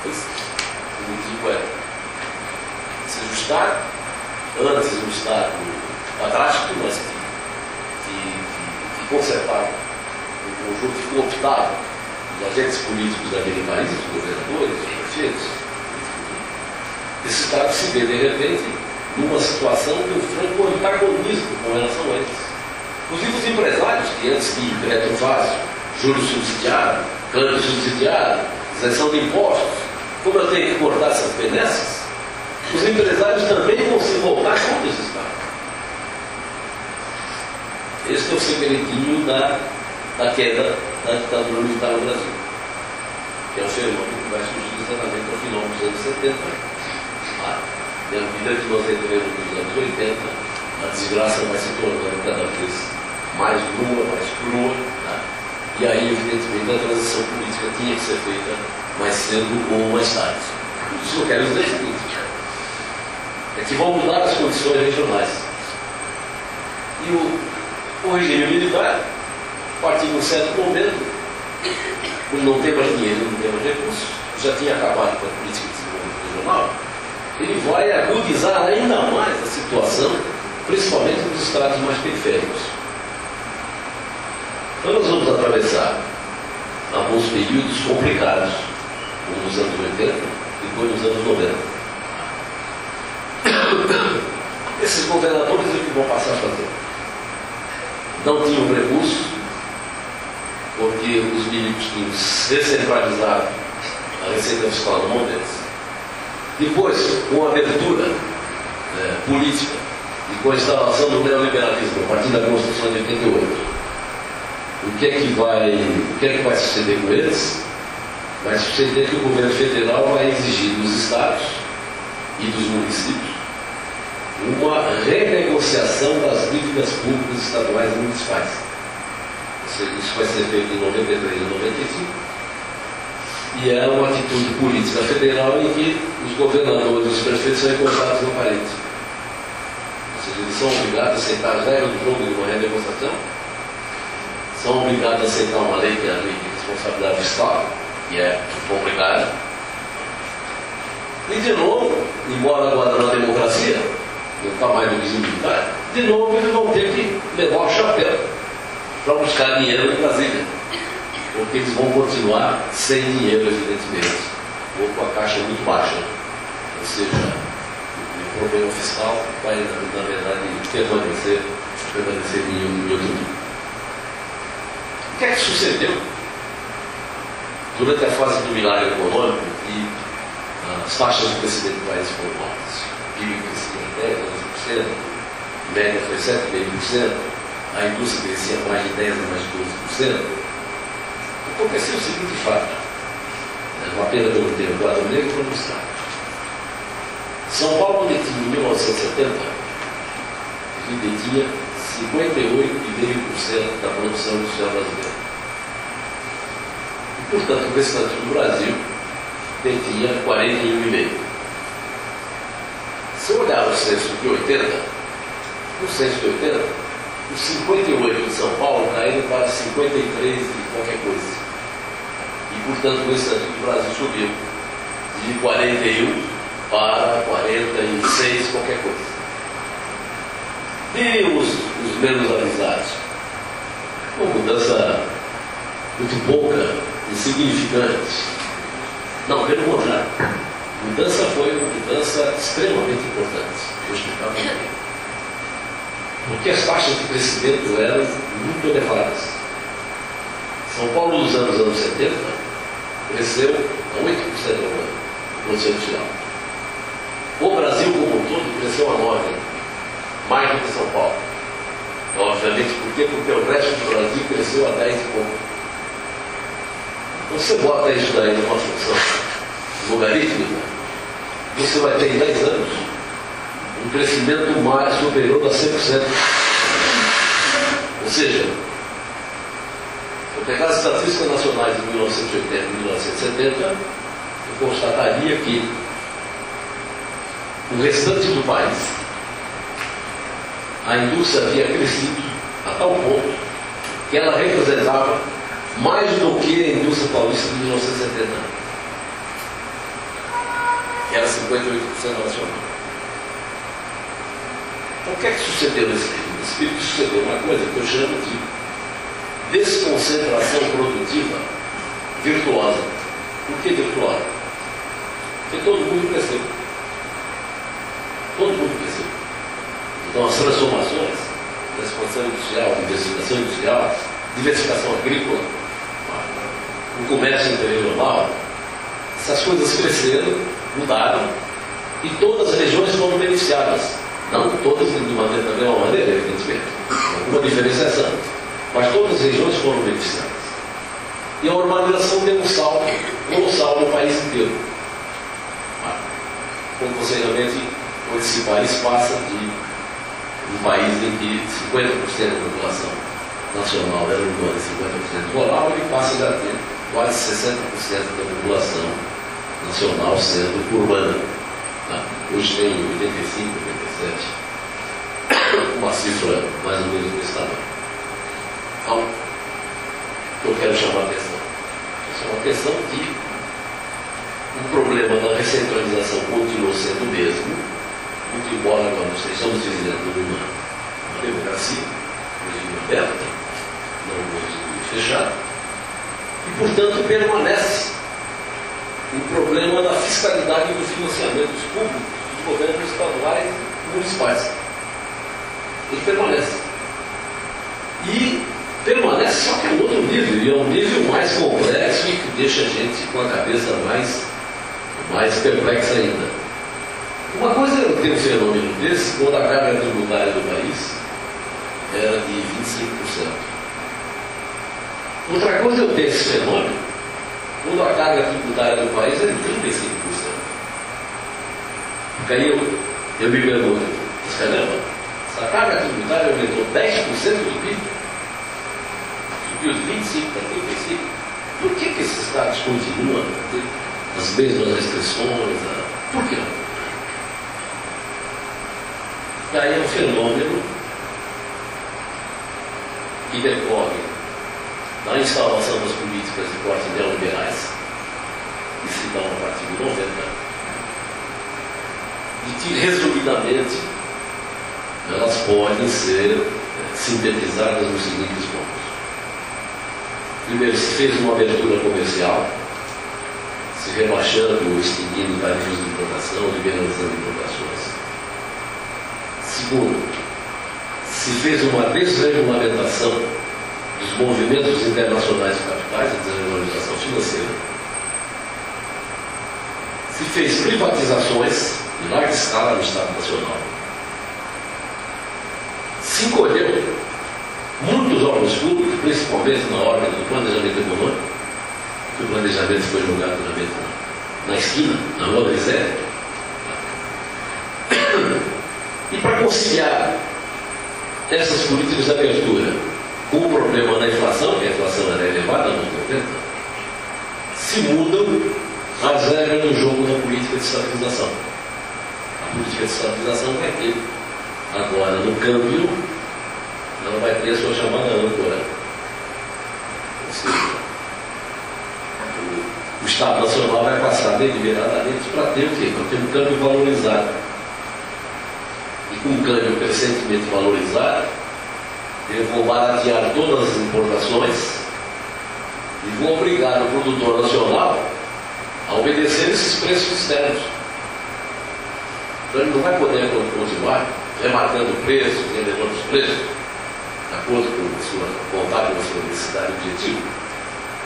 O motivo é se ajustar, antes um Estado drástico, mas que consertava um conjunto que cooptava os agentes políticos daquele país, os governadores, os prefeitos. Esse Estado se vê, de repente, numa situação de um franco antagonismo com relação a eles. Inclusive os empresários, que antes tinham crédito fácil, juros subsidiados, câmbio subsidiado, isenção de impostos, como eu tenho que cortar essas benesses, os empresários também vão se voltar contra esse Estado. Esse é o segredinho da queda da ditadura militar no Brasil, que é um fenômeno que vai surgir exatamente no final dos anos 70. E à medida que nós entramos nos anos 80, a desgraça vai se tornando cada vez mais nua, mais crua. E aí, evidentemente, a transição política tinha que ser feita mais cedo ou mais tarde. Isso que eu quero dizer é o seguinte: é que vão mudar as condições regionais. E o regime militar, a partir de um certo momento, não tem mais dinheiro, não tem mais recursos, já tinha acabado com a política de desenvolvimento regional, ele vai agudizar ainda mais a situação, principalmente nos estratos mais periféricos. Então nós vamos atravessar alguns períodos complicados, como nos anos 80 e depois nos anos 90. Esses governadores o que vão passar a fazer? Não tinham recursos, porque os milicos tinham descentralizado a receita fiscal no momento. Depois, com a abertura política e com a instalação do neoliberalismo a partir da Constituição de 88, o que é que vai suceder com eles? Vai suceder que o governo federal vai exigir dos estados e dos municípios uma renegociação das dívidas públicas estaduais e municipais. Isso vai ser feito em 93 e 95. E é uma atitude política federal em que os governadores e os prefeitos são encontrados no parede. Ou seja, eles são obrigados a aceitar as regras do jogo de uma renegociação, são obrigados a aceitar uma lei que é a lei de responsabilidade fiscal, que é complicada. E de novo, embora agora na democracia, não está mais no regime militar, de novo eles vão ter que levar o chapéu para buscar dinheiro em Brasília. Porque eles vão continuar sem dinheiro, evidentemente, ou com a caixa muito baixa. Ou seja, o problema fiscal vai, na verdade, permanecer em outro nível. O que é que sucedeu durante a fase do milagre econômico e as taxas de crescimento do país foram altas? O PIB crescia em 10, 11%, a média foi 7,5%, a indústria crescia mais de 10% a mais de 12%. Aconteceu o seguinte fato, uma pena pelo tempo, quadro negro para mostrar. São Paulo detinha em 1970, detinha 58,5% da produção industrial brasileira. E, portanto, o restante do Brasil detinha 41,5%. Se eu olhar o censo de 80, no censo de 80, os 58 de São Paulo caíram para 53 e qualquer coisa. E, portanto, o restante do Brasil subiu de 41 para 46 qualquer coisa. E os menos avisados? Uma mudança muito pouca, insignificante. Não, pelo contrário. A mudança foi uma mudança extremamente importante. Vou explicar por quê. Porque as taxas de crescimento eram muito elevadas. São Paulo, nos anos 70, cresceu a 8% ao ano, a produção industrial. O Brasil como um todo cresceu a 9%, mais do que São Paulo. Obviamente, por quê? Porque o resto do Brasil cresceu a 10 e pouco. Então, você bota isso daí numa função logarítmica, você vai ter em 10 anos um crescimento mais superior a 100%. Ou seja, se eu pegar as estatísticas nacionais de 1980 e 1970, eu constataria que o restante do país, a indústria havia crescido a tal ponto que ela representava mais do que a indústria paulista de 1970, que era 58% nacional. Então, o que é que sucedeu nesse período? Nesse período sucedeu uma coisa que eu chamo de desconcentração produtiva virtuosa. Por que virtuosa? Porque todo mundo cresceu. Todo mundo cresceu. Então, as transformações, a expansão industrial, a diversificação industrial, diversificação agrícola, o comércio interregional, essas coisas cresceram, mudaram, e todas as regiões foram beneficiadas. Não todas de uma mesma maneira, evidentemente. Uma diferenciação. Mas todas as regiões foram beneficiadas. E a urbanização deu um salto colossal no país inteiro. Consequentemente, esse país passa de um país em que 50% da população nacional era urbana e 50% rural, ele passa a ter quase 60% da população nacional sendo urbana. Hoje tem 85, 87, uma cifra mais ou menos desse tamanho. Então, eu quero chamar a atenção. Essa é uma questão que o problema da recentralização continua sendo o mesmo, muito embora nós estejamos vivendo uma democracia, um regime aberto, não um regime fechado, e, portanto, permanece o problema da fiscalidade e do financiamento dos públicos, dos governos estaduais e municipais. Ele permanece. E permanece, só que é um outro nível, e é um nível mais complexo e que deixa a gente com a cabeça mais perplexa ainda. Uma coisa é ter um fenômeno desse quando a carga tributária do país era de 25%. Outra coisa é eu ter esse fenômeno quando a carga tributária do país é de 35%. Porque aí eu me pergunto, mas caramba, se a carga tributária aumentou 10% do PIB, subiu de 25% para 35%, por que esses estados continuam a ter as mesmas restrições? Por que não? Daí é um fenômeno que decorre da instalação das políticas de corte neoliberais, que se dão a partir de 90, e que, resumidamente, elas podem ser sintetizadas nos seguintes pontos. Primeiro, se fez uma abertura comercial, se rebaixando, extinguindo tarifas de importação, liberalizando importações. Segundo, se fez uma desregulamentação dos movimentos internacionais de capitais, a desvalorização financeira. Se fez privatizações em larga escala no Estado Nacional. Se encolheu muitos órgãos públicos, principalmente na ordem do planejamento econômico, que o planejamento foi jogado na esquina, na rua do Zé. E para conciliar essas políticas de abertura com o problema da inflação, que a inflação era elevada nos 90, se mudam as regras do jogo da política de estabilização. A política de estabilização vai ter, agora no câmbio, ela vai ter a sua chamada âncora. Ou seja, o Estado Nacional vai passar deliberadamente para ter o quê? Para ter um câmbio valorizado. E com um câmbio crescentemente valorizado, eu vou baratear todas as importações e vou obrigar o produtor nacional a obedecer esses preços externos. Então ele não vai poder continuar remarcando preços, elevando os preços, de acordo com a sua vontade, com a sua necessidade e objetivo.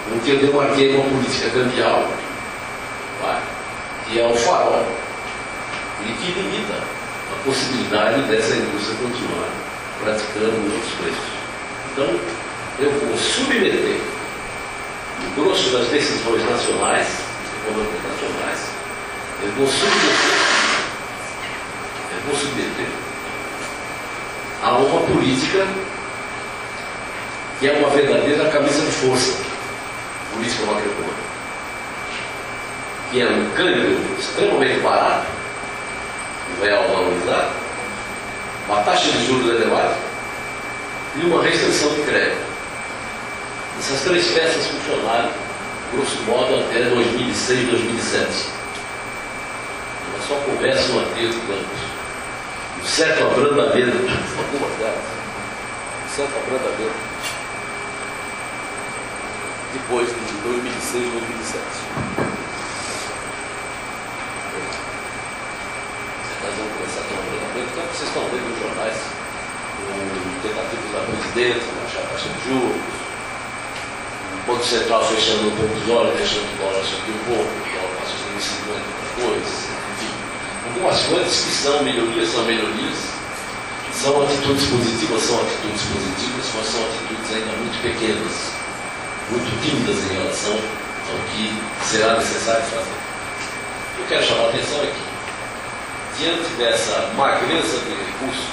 Porque eu demarquei uma política cambial, que é o farol, e que limita a possibilidade dessa indústria continuar praticando outros preços. Então, eu vou submeter o grosso das decisões nacionais, econômicas nacionais, eu vou submeter a uma política que é uma verdadeira camisa de força política macroeconômica, que é um câmbio extremamente barato, o real valorizado, uma taxa de juros elevada e uma restrição de crédito. Essas três peças funcionaram, grosso modo, até 2006, 2007. Elas só começam a ter, digamos, um certo abrandamento, algumas delas, um certo abrandamento, depois de 2006, 2007. Nós vamos começar a ter um abrandamento, então vocês estão vendo nos jornais tentativas da presidência, baixar a taxa de juros, o Banco Central fechando um pouco os olhos, deixando o dólar subir um pouco, o dólar passou a 50 coisas, enfim. Algumas coisas que são melhorias, são atitudes positivas, mas são atitudes ainda muito pequenas, muito tímidas em relação ao que será necessário fazer. Eu quero chamar a atenção aqui, diante dessa magreza de recursos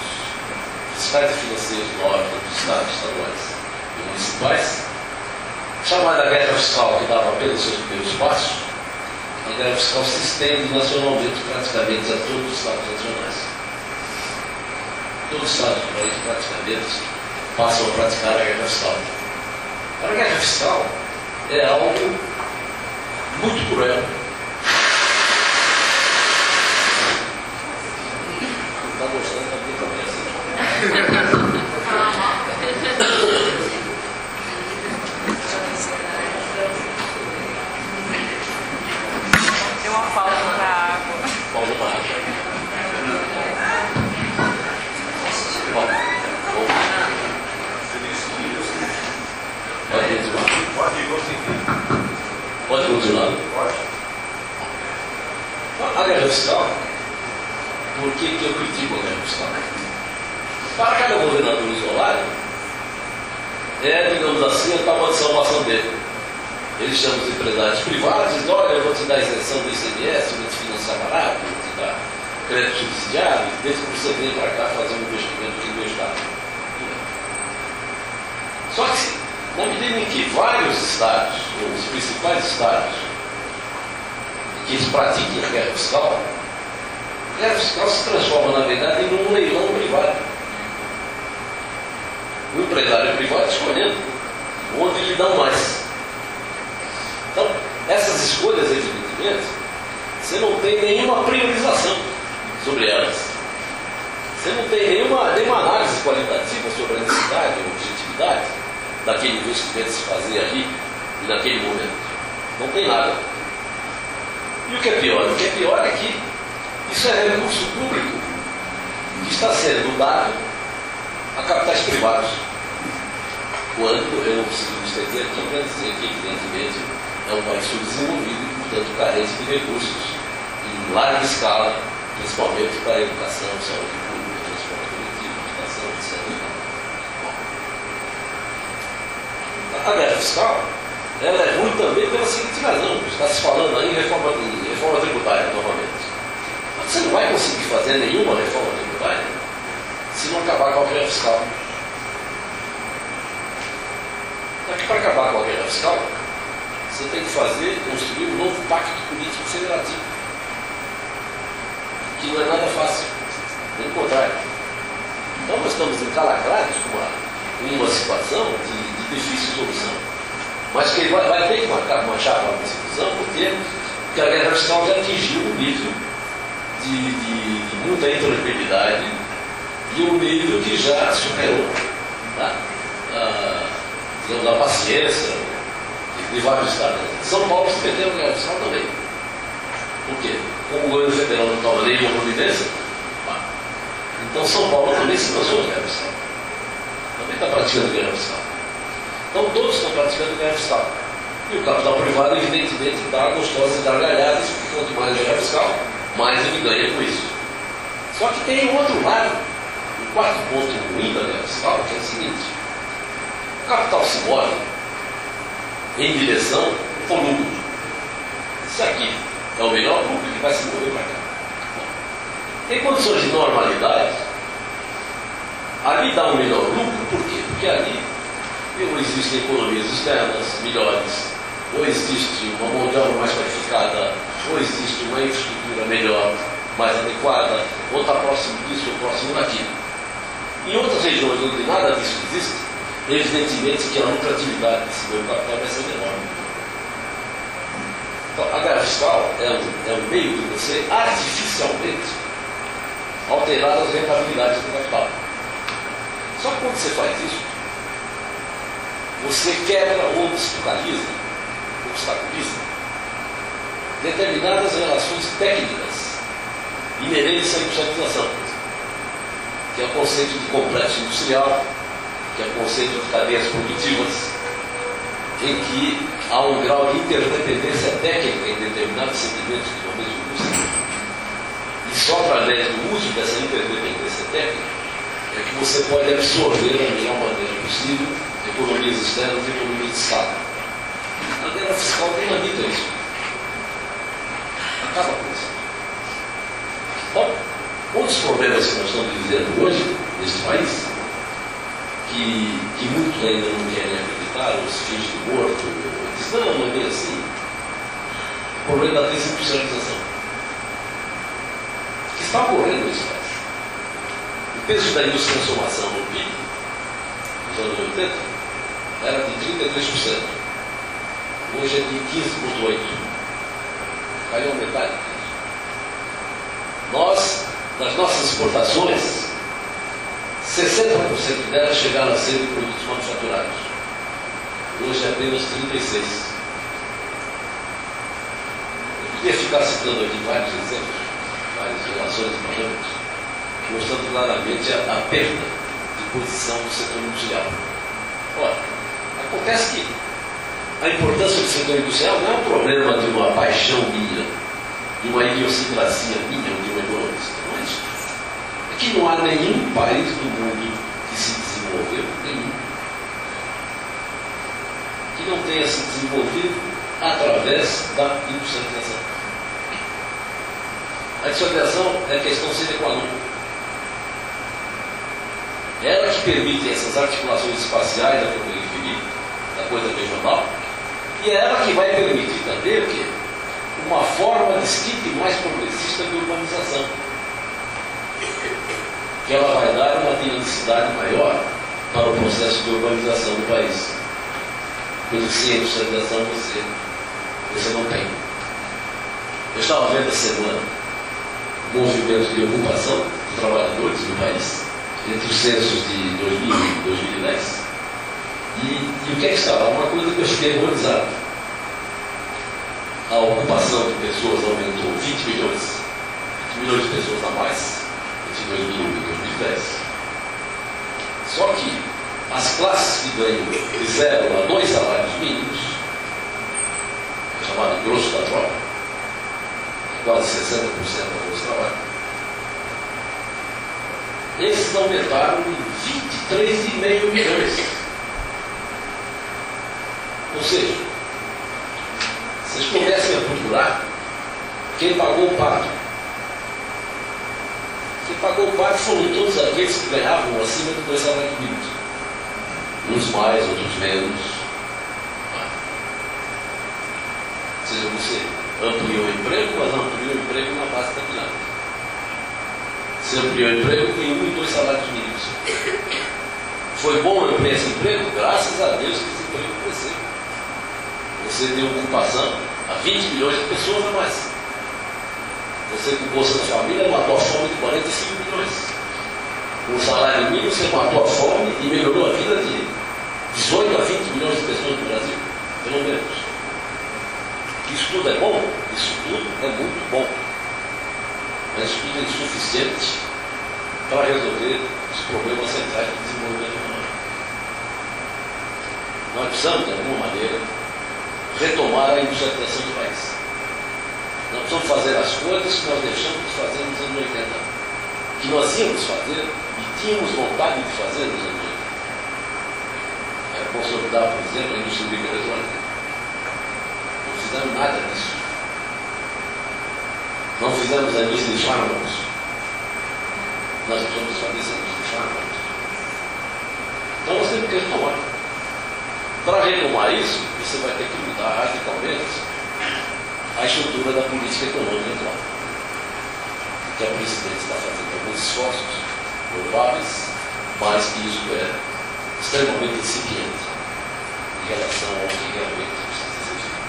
fiscais e financeiros na ordem dos estados, estaduais e municipais, chamada guerra fiscal, que dava apenas seus primeiros passos, a guerra fiscal se estende nacionalmente praticamente a todos os estados nacionais. Todos os estados do país praticamente passam a praticar a guerra fiscal. A guerra fiscal é algo muito cruel. Não está gostando da minha cabeça. Deu uma pausa para a água. Pausa para a água. Pode continuar? Pode. A guerra fiscal, por que eu critico a guerra fiscal? Para cada governador isolado, digamos assim, a tábua de salvação dele. Ele chama os empresários privados e diz: olha, eu vou te dar isenção do ICMS, vou te financiar barato, vou te dar crédito subsidiário, desde que você venha para cá fazer um investimento aqui no meu estado. Só que, na medida em que vários estados, ou os principais estados, que eles pratiquem a guerra fiscal se transforma, na verdade, em um leilão privado. O empresário privado escolhendo onde lhe dão mais. Então, essas escolhas, evidentemente, você não tem nenhuma priorização sobre elas. Você não tem nenhuma análise qualitativa sobre a necessidade ou objetividade daquele investimento que se fazer ali e naquele momento. Não tem nada. E o que é pior? O que é pior é que isso é recurso público que está sendo dado a capitais privados. quando eu não consigo me estender aqui para dizer que, evidentemente, é um país subdesenvolvido e, portanto, carente de recursos em larga escala, principalmente para a educação, saúde pública, transporte coletivo, educação, etc. A guerra fiscal, ela é ruim também pela seguinte razão: está se falando aí em reforma tributária novamente. Mas você não vai conseguir fazer nenhuma reforma tributária se não acabar com a guerra fiscal. Para acabar com a guerra fiscal, você tem que construir um novo pacto político federativo, que não é nada fácil, pelo contrário. Então nós estamos encalacrados com uma situação de difícil solução, mas que vai ter que marchar para uma solução, porque a guerra fiscal já atingiu um nível de muita intranquilidade e um nível que já superou, tá? Da paciência de vários estados. São Paulo se meteu na guerra fiscal também. Por quê? Como o governo federal não toma nenhuma providência, então São Paulo também se lançou na guerra fiscal. Também está praticando guerra fiscal. Então todos estão praticando guerra fiscal. E o capital privado, evidentemente, está gostoso de dar gargalhadas, porque quanto mais guerra fiscal, mais ele ganha com isso. Só que tem um outro lado, um quarto ponto ruim da guerra fiscal, que é o seguinte: o capital se move em direção ao lucro. Isso aqui é o melhor lucro que vai se mover para cá. Em condições de normalidade, ali dá um melhor lucro, por quê? Porque ali ou existem economias externas melhores, ou existe uma mão de obra mais qualificada, ou existe uma infraestrutura melhor, mais adequada, ou está próximo disso ou próximo daquilo. Em outras regiões onde nada disso existe, evidentemente que a lucratividade desse meio capital vai ser menor. Então, a guerra fiscal é um meio de você artificialmente alterar as rentabilidades do capital. Só que quando você faz isso, você quebra ou obstaculiza determinadas relações técnicas inerentes à industrialização, que é o conceito de complexo industrial, que é o conceito de cadeias produtivas, em que há um grau de interdependência técnica em determinados segmentos de uma mesma indústria. E só através do uso dessa interdependência técnica é que você pode absorver da melhor maneira possível economias externas e economias de escala. A guerra fiscal dinamita isso. Acaba com isso. Então, um dos problemas que nós estamos vivendo hoje, nesse país, que muitos ainda não querem acreditar, ou se fingem de morto, dizem, não é bem assim. O problema da desindustrialização. Que está ocorrendo nesse país. O peso da indústria de transformação no PIB, nos anos 80, era de 33%. Hoje é de 15,8%. Caiu a metade. Das nossas exportações, 60% delas chegaram a ser de produtos manufaturados. Hoje é apenas 36%. Eu podia ficar citando aqui vários exemplos, várias relações e parâmetros, mostrando claramente a perda de posição do setor industrial. Ora, acontece que a importância do setor industrial não é um problema de uma paixão minha, de uma idiosincrasia minha ou de um economista. Não é isso. É que não há nenhum país do mundo que se desenvolveu, que não tenha se desenvolvido através da industrialização. A industrialização é a questão sine qua non. Ela que permite essas articulações espaciais da que eu me referi, da coisa regional, e é ela que vai permitir também o quê? Uma forma distinta e mais progressista de urbanização. Que ela vai dar uma dinamicidade maior para o processo de urbanização do país. Coisa que sem a industrialização você não tem. Eu estava vendo essa semana o movimento de ocupação de trabalhadores no país, entre os censos de 2000 e 2010. E o que é que estava? Uma coisa que eu fiquei horrorizado. A ocupação de pessoas aumentou 20 milhões de pessoas a mais entre 2000 e 2010. Só que as classes que ganham de 0 a 2 salários mínimos, chamado grosso da tropa, quase 60% da força de trabalho, esses aumentaram em 23,5 milhões. Ou seja, vocês comecem a procurar quem pagou o pato. Quem pagou o pato foram todos aqueles que ganhavam acima de 2 salários mínimos. Uns mais, outros menos. Ou seja, você ampliou o emprego, mas ampliou o emprego na base da pirâmide. Você ampliou o emprego em 1 e 2 salários mínimos. Foi bom ampliar esse emprego? Graças a Deus que esse emprego cresceu. Você deu ocupação a 20 milhões de pessoas a mais. Você, com o Bolsa Família, matou a fome de 45 milhões. Com o salário mínimo, você matou a fome e melhorou a vida de 18 a 20 milhões de pessoas no Brasil, pelo menos. Isso tudo é bom? Isso tudo é muito bom. Mas isso tudo é insuficiente para resolver os problemas centrais do desenvolvimento econômico. Nós precisamos, de alguma maneira, retomar a industrialização do país. Nós precisamos fazer as coisas que nós deixamos de fazer nos anos 80, que nós íamos fazer e tínhamos vontade de fazer nos anos 80. Era consolidar, por exemplo, a indústria eletrônica. Não fizemos nada disso. Não fizemos a indústria de fármacos. Nós precisamos fazer essa indústria de fármacos. Então nós temos que retomar. Para retomar isso, você vai ter que mudar radicalmente a estrutura da política econômica atual. Que a presidente está fazendo alguns esforços louváveis, mas que isso é extremamente incipiente em relação ao que realmente precisa ser feito.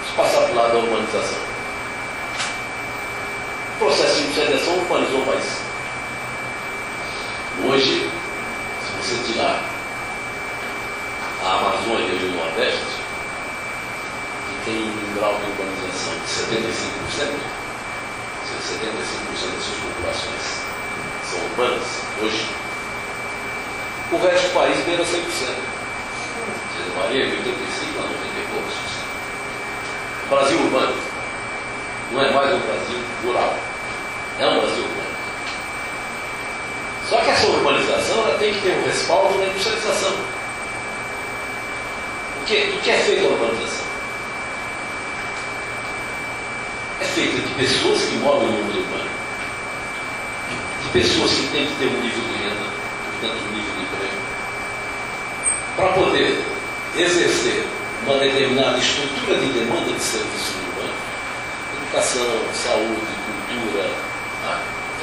Vamos passar para o lado da urbanização. O processo de industrialização urbanizou o país. Hoje, se você tirar a Amazônia e o Nordeste, que tem um grau de urbanização de 75%, 75% das suas populações são urbanas hoje, o resto do país beira 100%. Ou seja, varia de 85% a 90 e poucos. O Brasil urbano não é mais um Brasil rural, é um Brasil urbano. Só que essa urbanização ela tem que ter um respaldo na industrialização. Do que é feita a urbanização? É feita de pessoas que moram no mundo urbano, de pessoas que têm que ter um nível de renda, portanto um nível de emprego, para poder exercer uma determinada estrutura de demanda de serviços urbanos, educação, saúde, cultura,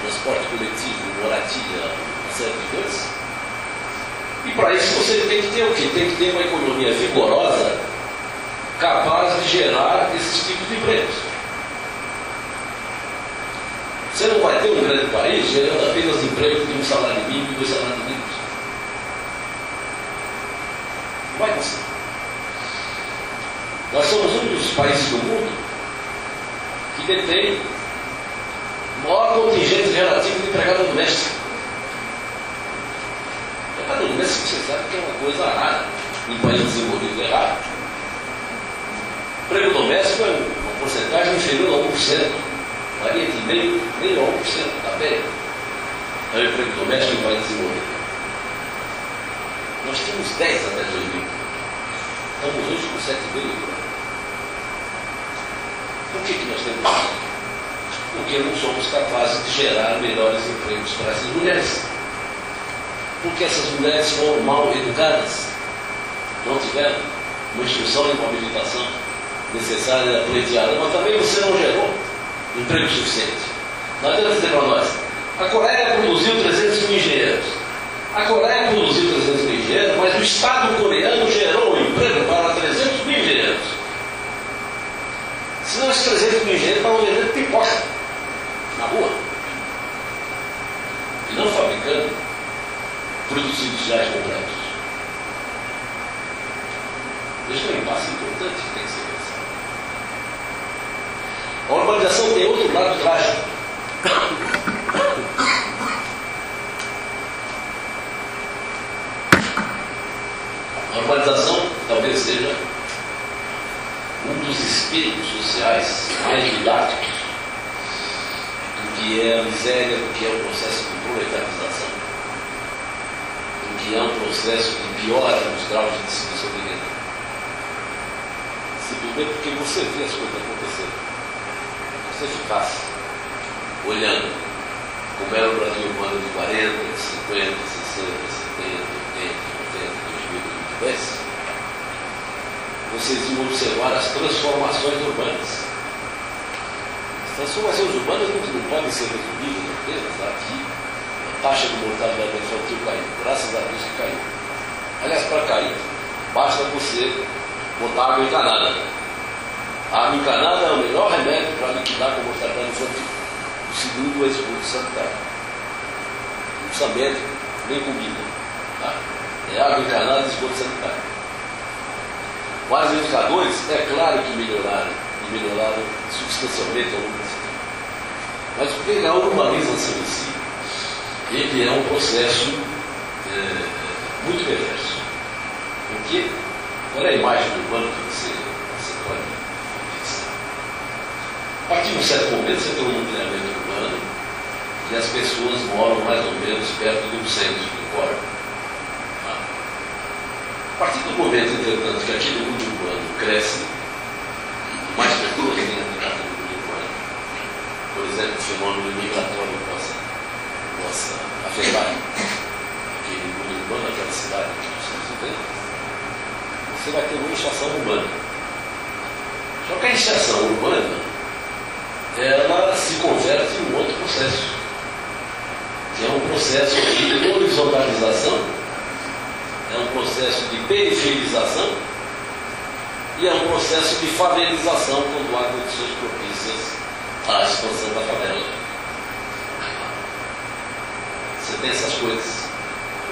transporte coletivo, moradia, uma série de coisas. E para isso você tem que ter o quê? Tem que ter uma economia vigorosa capaz de gerar esses tipos de empregos. Você não vai ter um grande país gerando apenas empregos de 1 salário mínimo e 2 salários mínimos. Não vai conseguir. Nós somos um dos países do mundo que detém o maior contingente relativo de empregada doméstica. Empregada doméstica, você sabe que é uma coisa rara. Em país desenvolvido é raro. Emprego doméstico é uma porcentagem inferior a 1%. Varia de meio a 1% da média. É o emprego doméstico em país desenvolvido. Nós tínhamos 10 até 2000. Estamos hoje com 7,5. Por que nós temos isso? Porque não somos capazes de gerar melhores empregos para essas mulheres. Porque essas mulheres foram mal educadas. Não tiveram uma instrução e uma habilitação necessária, pleiteada, mas também você não gerou emprego suficiente. Não adianta dizer para nós, a Coreia produziu 300 mil engenheiros. A Coreia produziu 300 mil engenheiros, mas o Estado coreano gerou emprego para 300 mil engenheiros. Senão esses 300 mil engenheiros estavam vendendo pipoca na rua. E não fabricando produtos industriais complexos. Isso é um impasse importante que tem que ser pensado. A urbanização tem outro lado trágico. A urbanização talvez seja um dos espíritos sociais mais didáticos do que é a miséria, do que é o processo de proletarização, do que é um processo de piora nos graus de distribuição de renda. Simplesmente porque você vê as coisas acontecerem. Você ficasse olhando como era o Brasil urbano de 40, 50, 60, 70, 80, 90, 2010, vocês iam observar as transformações urbanas. As transformações urbanas não podem ser resumidas apenas aqui. A taxa de mortalidade infantil caiu. Graças a Deus que caiu. Aliás, para cair, basta você botar água encanada. A água encanada é o melhor remédio para liquidar com a mortalidade infantil. O segundo é esgoto sanitário. Não precisa médico, nem comida. Tá? É água encanada e esgoto sanitário. Vários indicadores, é claro que melhoraram, e melhoraram substancialmente ao longo desse tempo. Mas porque a urbanização em si, ele é um processo muito perverso. Porque, qual é a imagem do urbano que você pode fixar? A partir de um certo momento, você tem um lineamento urbano e as pessoas moram mais ou menos perto de um centro de corpo. A partir do momento, entretanto, que aquele mundo urbano cresce, mais pessoas têm entrado no mundo urbano. Por exemplo, o fenômeno migratório possa afetar aquele mundo urbano, aquela cidade que nós estamos vivendo, você vai ter uma inchação urbana. Só que a inchação urbana, ela se converte em um outro processo, que é um processo de horizontalização, é um processo de periferização e é um processo de favelização quando há condições propícias à expansão da favela. Você tem essas coisas.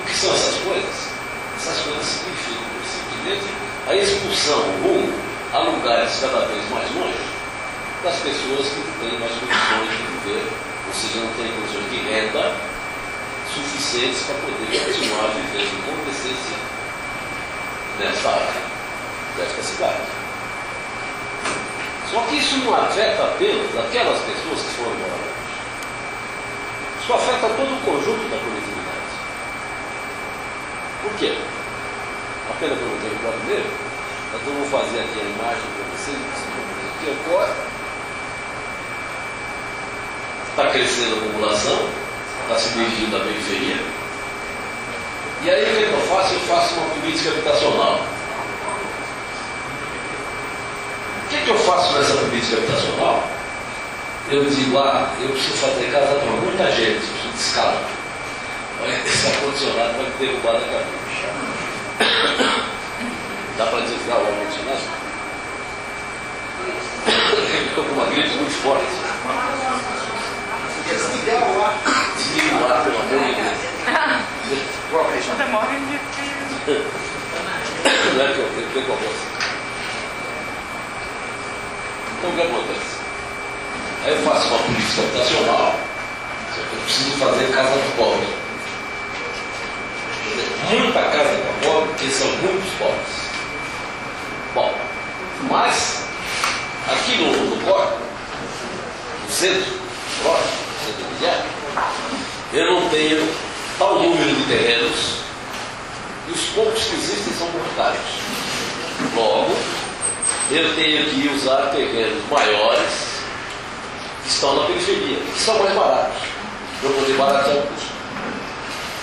O que são essas coisas? Essas coisas significam simplesmente a expulsão rumo a lugares cada vez mais longe das pessoas que não têm mais condições de viver, ou seja, não têm condições de renda suficientes para poder continuar vivendo com decência nesta área, desta cidade. Só que isso não afeta apenas aquelas pessoas que foram morar longe. Isso afeta todo o conjunto da coletividade. Por quê? A pena que eu não tenho claro mesmo, mas eu vou fazer aqui a imagem para vocês, o que ocorre. Está crescendo a população, está se dirigindo à periferia. E aí o que eu faço? Eu faço uma política habitacional. O que eu faço nessa política habitacional? Eu digo, eu preciso fazer casa para muita gente, eu preciso de escala. Esse ar-condicionado vai me derrubar da cabeça. Dá para desligar o ar-condicionado? Ele ficou com uma gripe muito forte. Desligar o ar. Desliga o ar, pelo amor de Deus. Você morre de frio. Não é que eu tenho que conversa. Então o que acontece? Aí eu faço uma política habitacional, só que eu preciso fazer casa para pobre. Muita casa para pobre, porque são muitos pobres. Bom, mas aqui no Corpo, no centro, eu não tenho tal número de terrenos e os poucos que existem são voluntários. Logo, eu tenho que usar terrenos maiores que estão na periferia, que são mais baratos, para poder baratear o custo.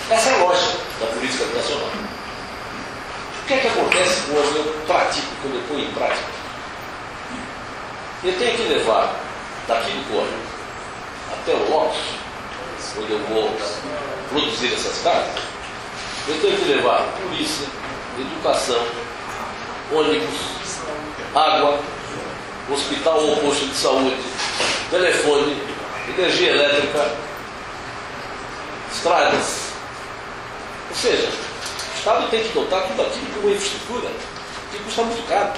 Essa é a lógica da política habitacional. O que é que acontece quando eu pratico, quando eu ponho em prática? Eu tenho que levar daqui do Córrego até o Lopes, onde eu vou produzir essas casas. Eu tenho que levar polícia, educação, ônibus, água, hospital ou posto de saúde, telefone, energia elétrica, estradas. Ou seja, o Estado tem que dotar tudo aquilo com uma infraestrutura que custa muito caro.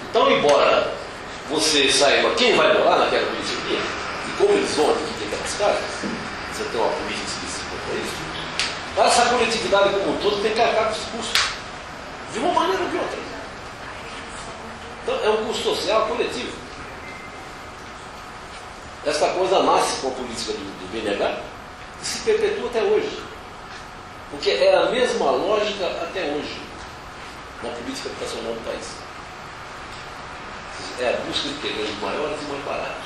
Então, embora você saiba quem vai morar naquela periferia e como eles vão adquirir aquelas casas, você tem uma política específica para isso, Mas essa coletividade como um todo tem que arcar com esse custo, de uma maneira ou de outra. Então é um custo social coletivo. Essa coisa nasce com a política do BNH e se perpetua até hoje. Porque é a mesma lógica até hoje na política habitacional do país. É a busca de terrenos maiores e mais baratos.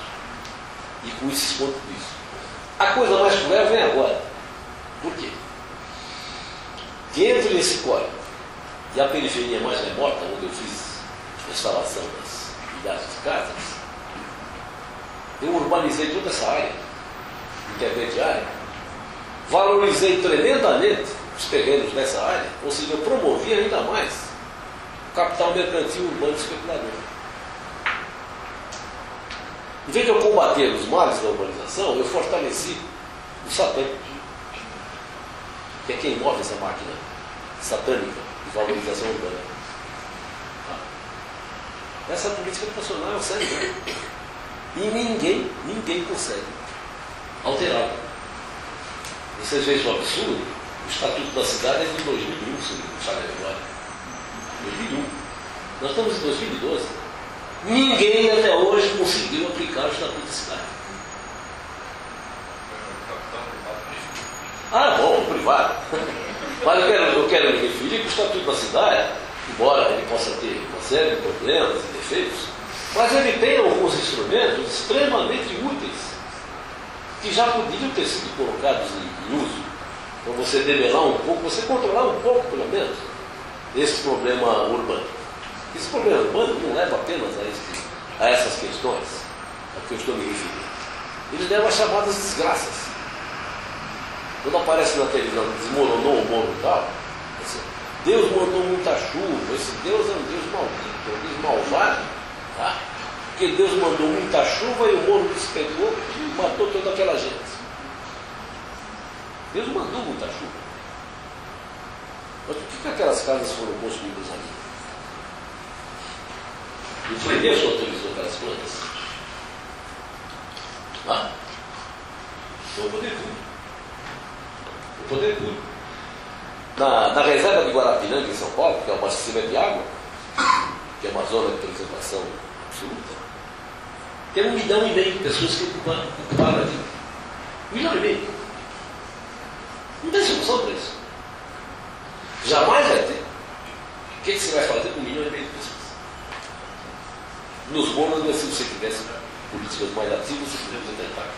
E com isso se conta tudo isso. A coisa mais cruel vem agora. Por quê? Que entre esse código e a periferia mais remota, onde eu fiz a instalação das unidades de casas, eu urbanizei toda essa área intermediária, valorizei tremendamente os terrenos dessa área, ou seja, eu promovi ainda mais o capital mercantil urbano especulador. Em vez de eu combater os males da urbanização, eu fortaleci o satânico, que é quem move essa máquina satânica de valorização urbana. Essa política habitacional é séria, né? E ninguém consegue alterá-la. Vocês veem o absurdo? O Estatuto da Cidade é de 2001, se não sabe agora. 2001. Nós estamos em 2012. Ninguém até hoje conseguiu aplicar o Estatuto da Cidade. Ah, bom, privado. Mas eu quero me referir que o Estatuto da Cidade, embora ele possa ter uma série de problemas e defeitos, mas ele tem alguns instrumentos extremamente úteis que já podiam ter sido colocados em uso para você debelar um pouco, você controlar um pouco, pelo menos, esse problema urbano. Esse problema urbano não leva apenas a essas questões a que eu estou me referindo. Ele leva a chamadas desgraças. Quando aparece na televisão, desmoronou o morro e tal, Deus mandou muita chuva, esse Deus é um Deus maldito, é um Deus malvado, tá? Porque Deus mandou muita chuva e o morro despegou e matou toda aquela gente. Deus mandou muita chuva. Mas por que aquelas casas foram construídas ali? Não foi Deus que autorizou aquelas coisas? Ah? Foi o poder público. O poder público. Na reserva de Guarapiranga, em São Paulo, que é o abastecimento de água, que é uma zona de preservação absoluta, tem 1,5 milhão de pessoas que ocuparam ali. 1,5 milhão. Não tem solução para isso. Jamais vai ter. O que você vai fazer com 1,5 milhão de pessoas? Nos bônus, se você tivesse políticas mais ativas, você poderia tentar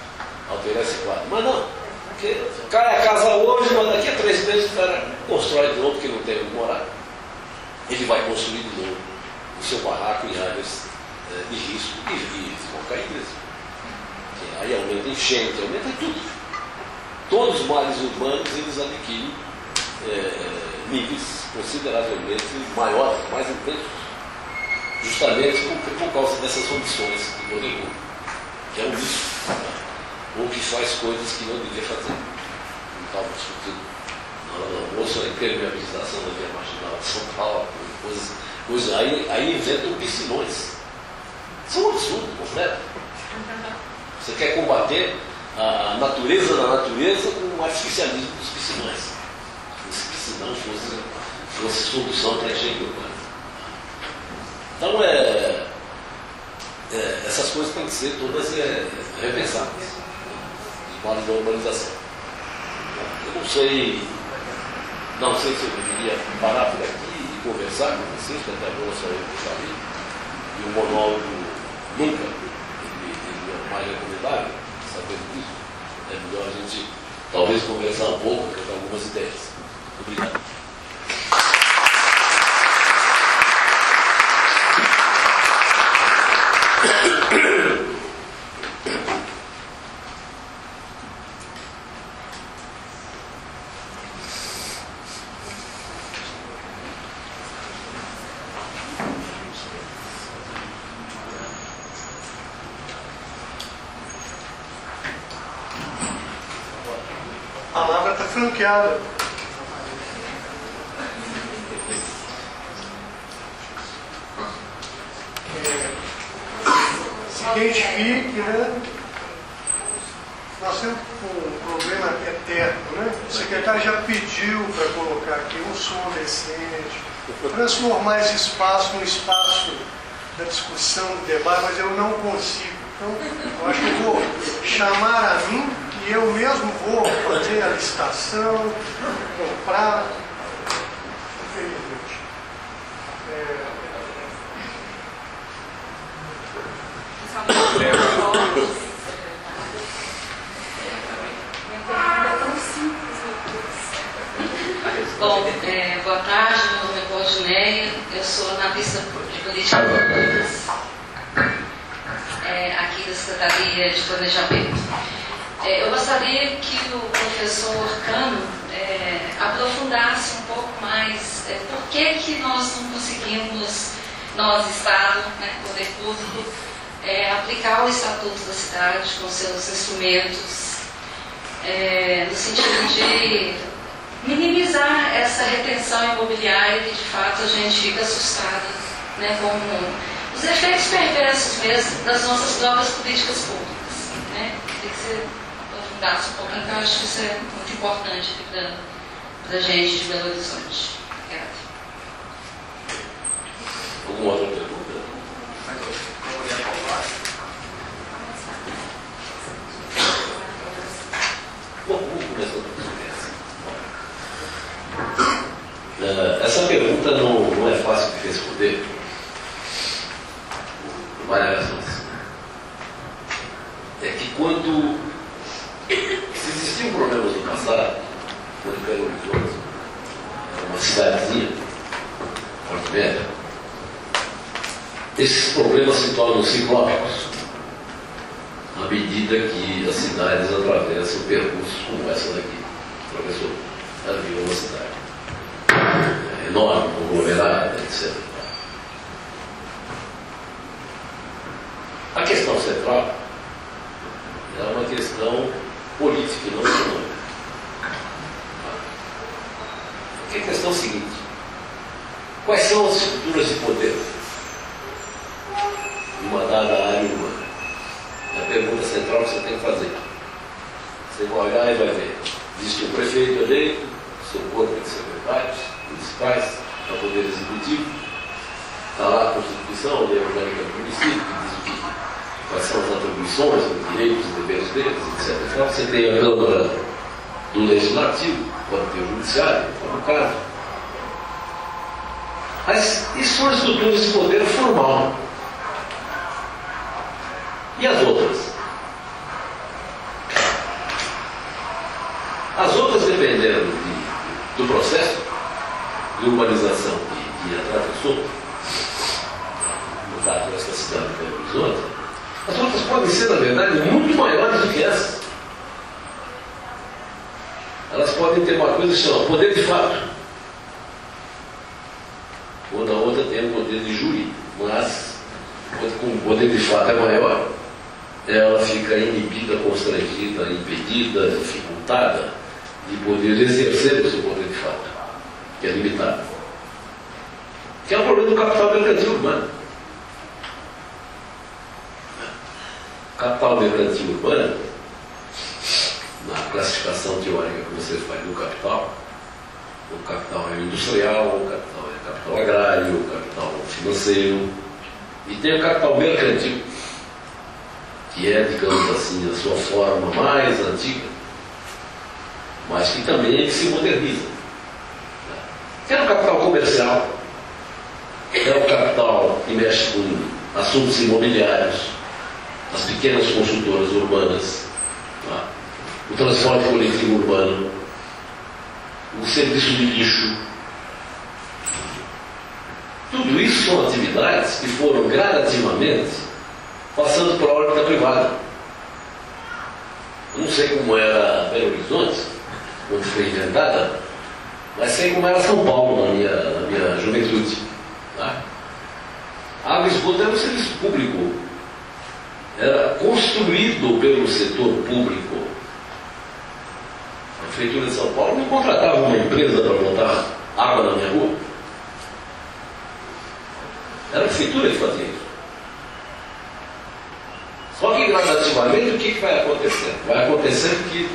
alterar esse quadro. Mas não. Porque cai a casa hoje, mas daqui a 3 meses o cara constrói de novo, porque não tem onde morar. Ele vai construir de novo o seu barraco em áreas de risco e eles vão cair mesmo. Aí aumenta enchente, aumenta tudo. Todos os males urbanos eles adquirem níveis consideravelmente maiores, mais intensos, justamente por causa dessas condições de poder público, que é um lixo, ou que faz coisas que não devia fazer. Não estava discutindo na hora do almoço a impermeabilização da via marginal de São Paulo, coisas aí inventam piscinões. Isso é um absurdo completo. Você quer combater a natureza da natureza com o artificialismo dos piscinões. Se piscinão fosse solução para a enchente urbana. Então, essas coisas têm que ser todas repensadas. Os males da urbanização. Eu não sei se eu deveria parar por aqui e conversar com vocês, que até agora só eu que falei. E o monólogo nunca ele é mais recomendável, sabendo disso. É melhor a gente talvez conversar um pouco, trocar algumas ideias. Obrigado. A palavra está franqueada. Se identifique, né? Nós temos um problema eterno, né? O secretário já pediu para colocar aqui um som decente, transformar esse espaço num espaço da discussão, do debate, mas eu não consigo. Então, eu acho que eu vou chamar a mim e eu mesmo vou fazer a licitação, comprar, infelizmente. Bom, boa tarde, meu nome é Claudineia, eu sou analista de política públicas aqui da Secretaria de Planejamento. Eu gostaria que o professor Cano aprofundasse um pouco mais por que nós não conseguimos, nós, Estado, né, poder público, aplicar o Estatuto da Cidade com seus instrumentos, no sentido de minimizar essa retenção imobiliária que de fato a gente fica assustado, né, com os efeitos perversos mesmo das nossas próprias políticas públicas, né? Queria que você aprofundasse um pouquinho, porque eu acho que isso é muito importante para a gente de Belo Horizonte. Obrigada. Alguma outra pergunta? Vamos começar. Essa pergunta não é fácil de responder por várias razões. É que quando se existiam problemas no passado, quando Belo Horizonte era uma cidadezinha, Porto Velho, esses problemas se tornam ciclópicos à medida que as cidades atravessam percursos como essa daqui. Atravessou a Vila uma cidade enorme, conglomerada, etc. A questão central é uma questão política e não econômica. É a questão seguinte: quais são as estruturas de poder numa dada área urbana? É a pergunta central que você tem que fazer. Você vai olhar e vai ver. Existe um prefeito eleito, seu corpo de secretários municipais, para o poder executivo. Está lá a Constituição, a lei orgânica do município, que diz quais são as atribuições, os direitos e deveres deles, etc. Então, você tem a Câmara do Legislativo, pode ter o Judiciário, como no caso. Mas isso são estruturas de poder formal. E as outras? As outras, dependendo do processo de urbanização que atravessou, no caso dessa cidade de Belo Horizonte, as outras podem ser, na verdade, muito maiores do que essas. Elas podem ter uma coisa que chama poder de fato, ou na outra tem o poder de júri, mas como o poder de fato é maior, ela fica inibida, constrangida, impedida, dificultada de poder exercer o seu poder de fato, que é limitado. Que é o problema do capital mercantil urbano. Capital mercantil urbano, na classificação teórica que você faz do capital, o capital é industrial, o capital é capital agrário, o capital financeiro, e tem o capital mercantil, que é, digamos assim, a sua forma mais antiga, mas que também se moderniza. Que é o capital comercial, é o capital que mexe com assuntos imobiliários, as pequenas consultoras urbanas, tá? O transporte coletivo urbano, o serviço de lixo. Tudo isso são atividades que foram gradativamente passando para a órbita privada. Eu não sei como era Belo Horizonte quando foi inventada, mas sei como era São Paulo na minha juventude. Tá? A água e esgoto era um serviço público, era construído pelo setor público. A Prefeitura de São Paulo não contratava uma empresa para botar água na minha rua. Era a Prefeitura que fazia isso. Só que gradativamente o que vai acontecendo? Vai acontecendo que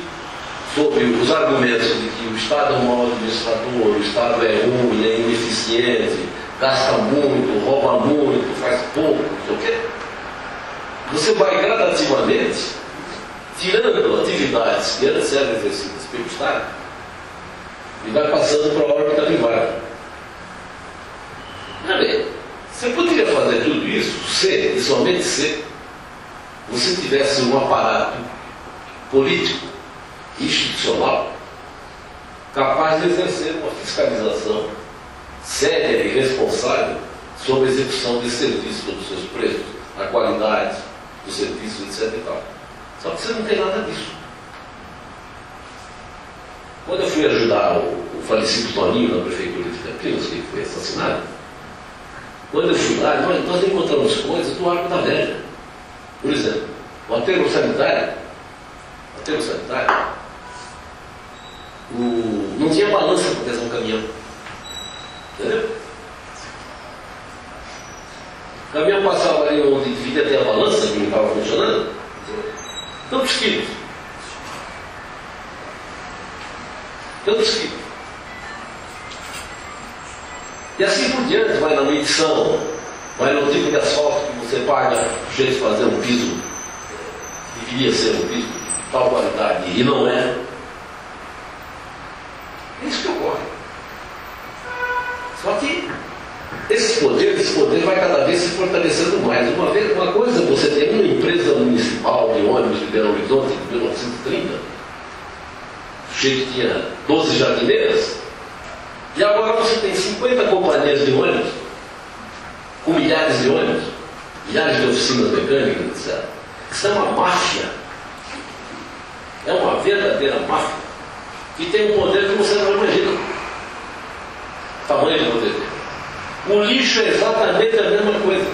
sobre os argumentos de que o Estado é um mau administrador, o Estado é ruim, é ineficiente, gasta muito, rouba muito, faz pouco, não sei o quê, você vai gradativamente tirando atividades que antes eram exercidas pelo Estado e vai passando para a órbita privada. Bem, você poderia fazer tudo isso se, e somente se, você tivesse um aparato político, institucional, capaz de exercer uma fiscalização séria e responsável sobre a execução desse serviço, sobre os seus preços, a qualidade do serviço, etc. e tal. Só que você não tem nada disso. Quando eu fui ajudar o falecido Toninho na prefeitura de Campinas, que foi assassinado, quando eu fui lá, nós encontramos coisas do Arco da Velha. Por exemplo, o aterro sanitário, não tinha balança para pesar um caminhão. Entendeu? O caminhão passava ali onde devia ter a balança, que não estava funcionando, tantos quilos. E assim por diante, vai na medição, vai no tipo de asfalto que você paga o jeito de fazer um piso, que deveria ser um piso de tal qualidade, e não é. É isso que ocorre. Só que esse poder vai cada vez se fortalecendo mais. Uma coisa, você tem uma empresa municipal de ônibus de Belo Horizonte de 1930, o sujeito tinha 12 jardineiras, e agora você tem 50 companhias de ônibus, com milhares de ônibus, milhares de oficinas mecânicas, etc. Isso é uma máfia. É uma verdadeira máfia. Que tem um poder que você não imagina. O tamanho do poder dele. O lixo é exatamente a mesma coisa.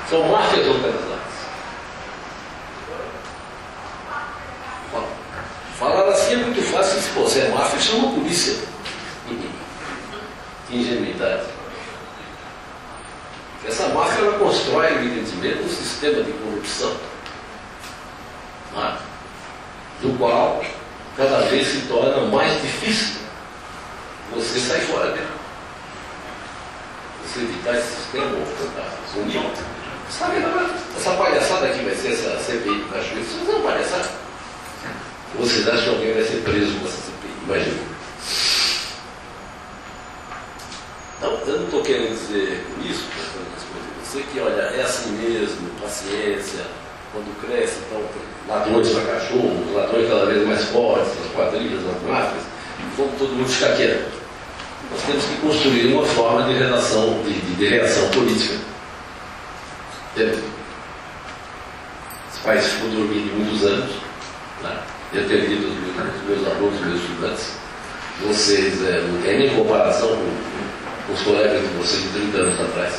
São máfias organizadas. Falar assim é muito fácil. Se você é máfia, chama a polícia. Que ingenuidade. Essa máfia, ela constrói, evidentemente, um sistema de corrupção, do qual cada vez se torna mais difícil você sair fora dele. Você evitar esse sistema, unir. Sabe, essa palhaçada aqui vai ser essa CPI do Cachoeiro. Isso não é uma palhaçada. Vocês acham que alguém vai ser preso com essa CPI? Imagina. Então, eu não estou querendo dizer com isso, você que, olha, é assim mesmo, paciência, quando cresce, então, ladrões para cachorros, ladrões cada vez mais fortes, as quadrilhas, as máfias, vamos todo mundo ficar quieto. Nós temos que construir uma forma de reação, de reação política. Entendeu? Esse país ficou dormindo muitos anos, né? Eu tenho dito aos meus alunos, meus estudantes, vocês não tem nem comparação com os colegas de vocês de 30 anos atrás.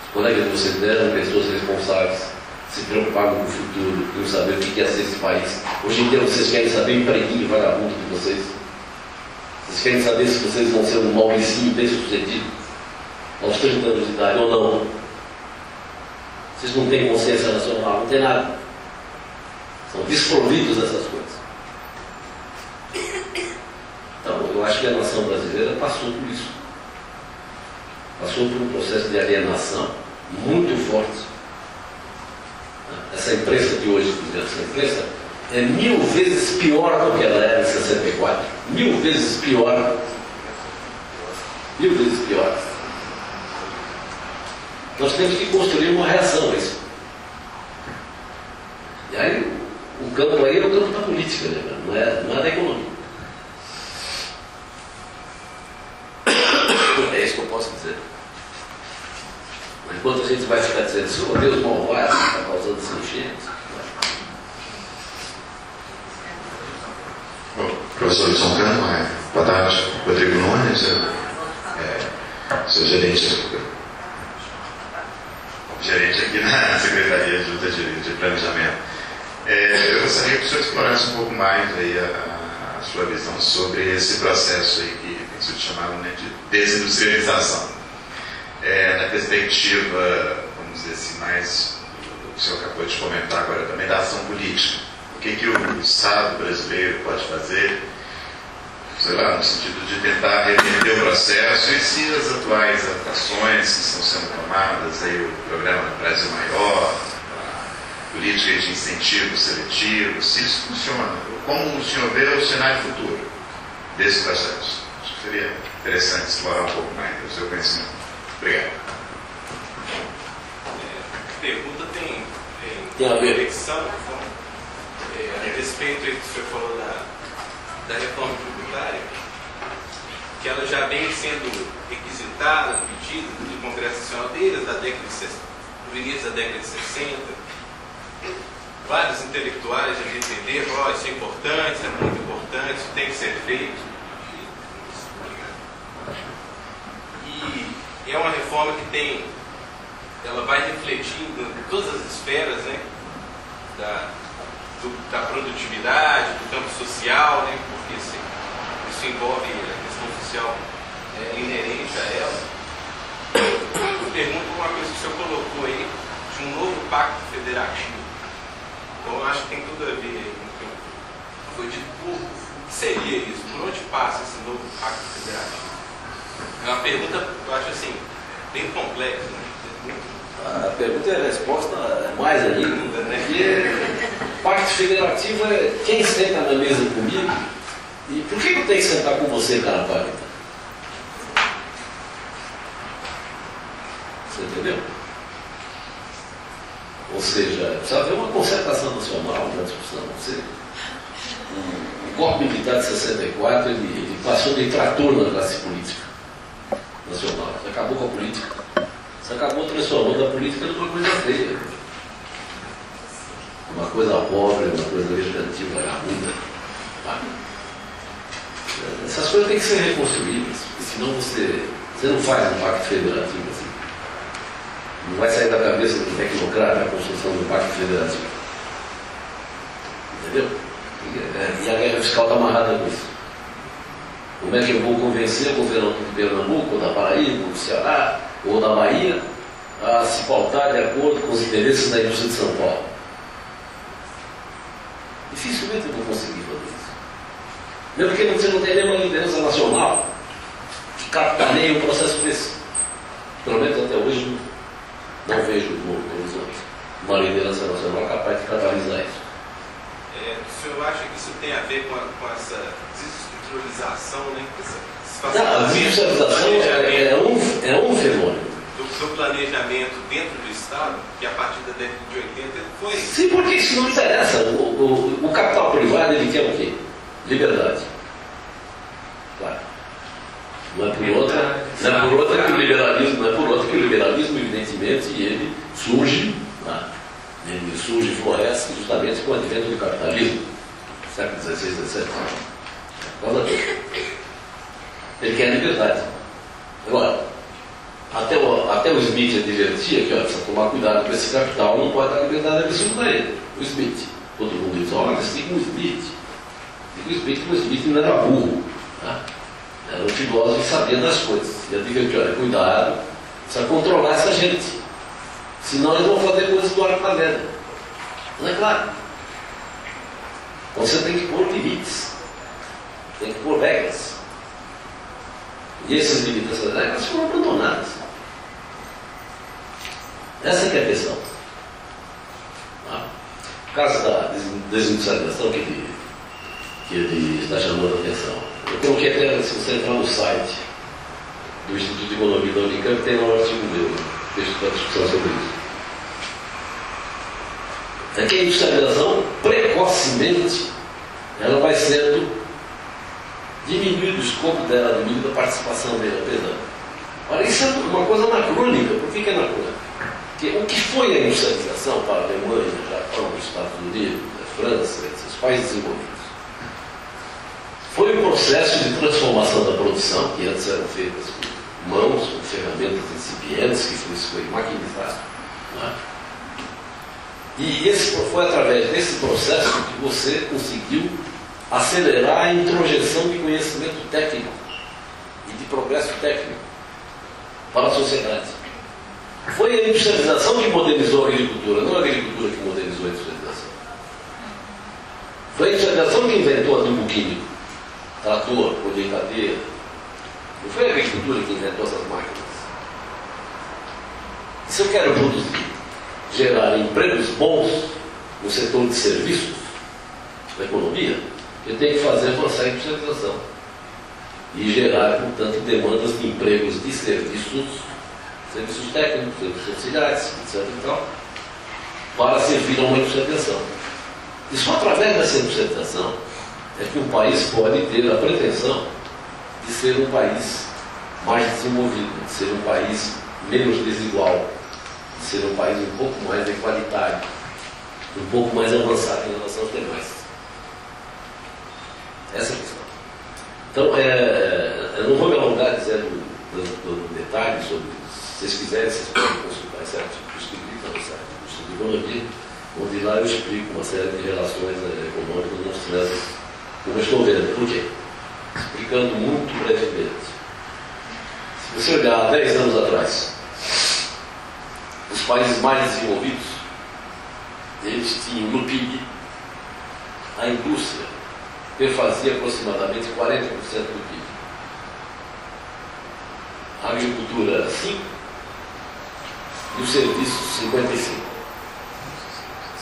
Os colegas de vocês eram pessoas responsáveis, se preocupavam com o futuro, não saber o que é ser esse país. Hoje em dia vocês querem saber o empreguinho vagabundo de vocês. Vocês querem saber se vocês vão ser um Mauricinho bem-sucedido aos 30 anos de idade ou não. Vocês não têm consciência nacional, não tem nada. São desprovidos dessas coisas. Então, eu acho que a nação brasileira passou por isso. Passou por um processo de alienação muito forte. Essa imprensa de hoje, por exemplo, essa imprensa é 1000 vezes pior do que ela era em 64. 1000 vezes pior. 1000 vezes pior. Nós temos que construir uma reação a isso. E aí, o campo aí é o campo da política, né? Não é da economia. É isso que eu posso dizer. Mas enquanto a gente vai ficar dizendo assim, oh Deus malvado, está causando esse enchente. Professor São Cano, boa tarde. Rodrigo Nunes, sou gerente aqui na Secretaria de Luta de Planejamento. Eu gostaria que o senhor explorasse um pouco mais aí a sua visão sobre esse processo aí que tem sido chamado, né, de desindustrialização. Na perspectiva, vamos dizer assim, mais o senhor acabou de comentar agora também, da ação política. O que o Estado brasileiro pode fazer, sei lá, no sentido de tentar reverter o processo, e se as atuais ações que estão sendo tomadas, aí o programa Brasil Maior, a política de incentivo seletivo, se isso funciona, como o senhor vê o cenário futuro desse processo? Acho que seria interessante explorar um pouco mais o seu conhecimento. Obrigado. A pergunta tem a ver. conexão a respeito do que o senhor falou da reforma tributária, que ela já vem sendo requisitada, pedida do Congresso Nacional desde a década de 60, no início da década de 60. Vários intelectuais já entenderam, isso é importante, isso é muito importante, isso tem que ser feito. E é uma reforma que ela vai refletindo em todas as esferas, né, da produtividade, do campo social, né, porque isso envolve a questão social inerente a ela. Eu pergunto uma coisa que o senhor colocou aí, de um novo pacto federativo. Então eu acho que tem tudo a ver aí com o que foi dito. O que seria isso? Por onde passa esse novo pacto federativo? É uma pergunta, eu acho assim, bem complexa, né? A pergunta e a resposta é mais ainda, né? Que pacto federativo é quem senta na mesa comigo e por que eu tenho que sentar com você, cara pálida? Você entendeu? Ou seja, precisa haver uma concertação nacional, uma discussão. O golpe militar de 64 ele passou de trator na classe política nacional. Você acabou com a política. Você acabou transformando a política numa coisa feia. Uma coisa pobre, uma coisa vegetativa, vagabunda. Essas coisas têm que ser reconstruídas, porque senão você não faz um pacto federativo assim. Não vai sair da cabeça do tecnocrata a construção do pacto federativo. Entendeu? E a guerra fiscal está amarrada com isso. Como é que eu vou convencer o governador de Pernambuco, ou da Paraíba, ou do Ceará, ou da Bahia, a se pautar de acordo com os interesses da indústria de São Paulo? Dificilmente eu vou conseguir fazer isso. Mesmo porque você não tem nenhuma liderança nacional que capitaneie o processo desse. Pelo menos até hoje não vejo no horizonte uma liderança nacional capaz de catalisar isso. O senhor acha que isso tem a ver com essa desestruturalização, né? A desestruturalização é um fenômeno. Do planejamento dentro do Estado, que a partir da década de 80 foi... Sim, porque isso não interessa. O capital privado, ele quer o quê? Liberdade. Claro. Não é por outra que o liberalismo, evidentemente, ele surge, ele surge e floresce justamente com o advento do capitalismo, século XVI, XVII. Ele quer a liberdade. Agora, até o Smith advertia que precisa tomar cuidado com esse capital, não pode dar liberdade absoluta a ele. O Smith. Todo mundo diz, olha, você tem com o Smith. O Smith não era burro. Era um filósofo e sabia das coisas. E advertiu, olha, cuidado, precisa controlar essa gente. Senão eles vão fazer coisas do arco da velha. Não é claro? Então você tem que pôr limites. Tem que pôr regras. E essas regras foram abandonadas. Essa é a questão. O caso da desindustrialização que ele está chamando a atenção. Eu coloquei até, se você entrar no site do Instituto de Economia da Unicamp, tem um artigo meu, texto para discussão sobre isso. É que a industrialização, precocemente, ela vai sendo diminuído o escopo dela, diminuído a participação dela, perdão. Olha, isso é uma coisa anacrônica. Por que é anacrônica? Porque o que foi a industrialização para a Alemanha, Japão, Estados Unidos, a França, esses países desenvolvidos? Foi um processo de transformação da produção, que antes eram feitas com mãos, com ferramentas incipientes, que isso foi maquinizado. E foi através desse processo que você conseguiu acelerar a introjeção de conhecimento técnico e de progresso técnico para a sociedade. Foi a industrialização que modernizou a agricultura, não a agricultura que modernizou a industrialização. Foi a industrialização que inventou adubo químico, trator, colheitadeira. Não foi a agricultura que inventou essas máquinas. E se eu quero produzir, gerar empregos bons no setor de serviços da economia, eu tenho que fazer avançar a industrialização e gerar, portanto, demandas de empregos de serviços técnicos, serviços auxiliares, etc. e tal, para servir a uma industrialização. E só através dessa industrialização é que um país pode ter a pretensão de ser um país mais desenvolvido, de ser um país menos desigual, de ser um país um pouco mais igualitário, um pouco mais avançado em relação aos demais. Essa é a questão. Então, eu não vou me alongar dizendo detalhes sobre isso. Se vocês quiserem, vocês podem consultar esse artigo que eu escrevi no site do Instituto de Economia, onde lá eu explico uma série de relações econômicas mostrando como eu estou vendo. Por quê? Explicando muito brevemente. Se você olhar há 10 anos atrás, os países mais desenvolvidos, eles tinham no PIB a indústria que fazia aproximadamente 40% do PIB. A agricultura era 5% e os serviços 55%.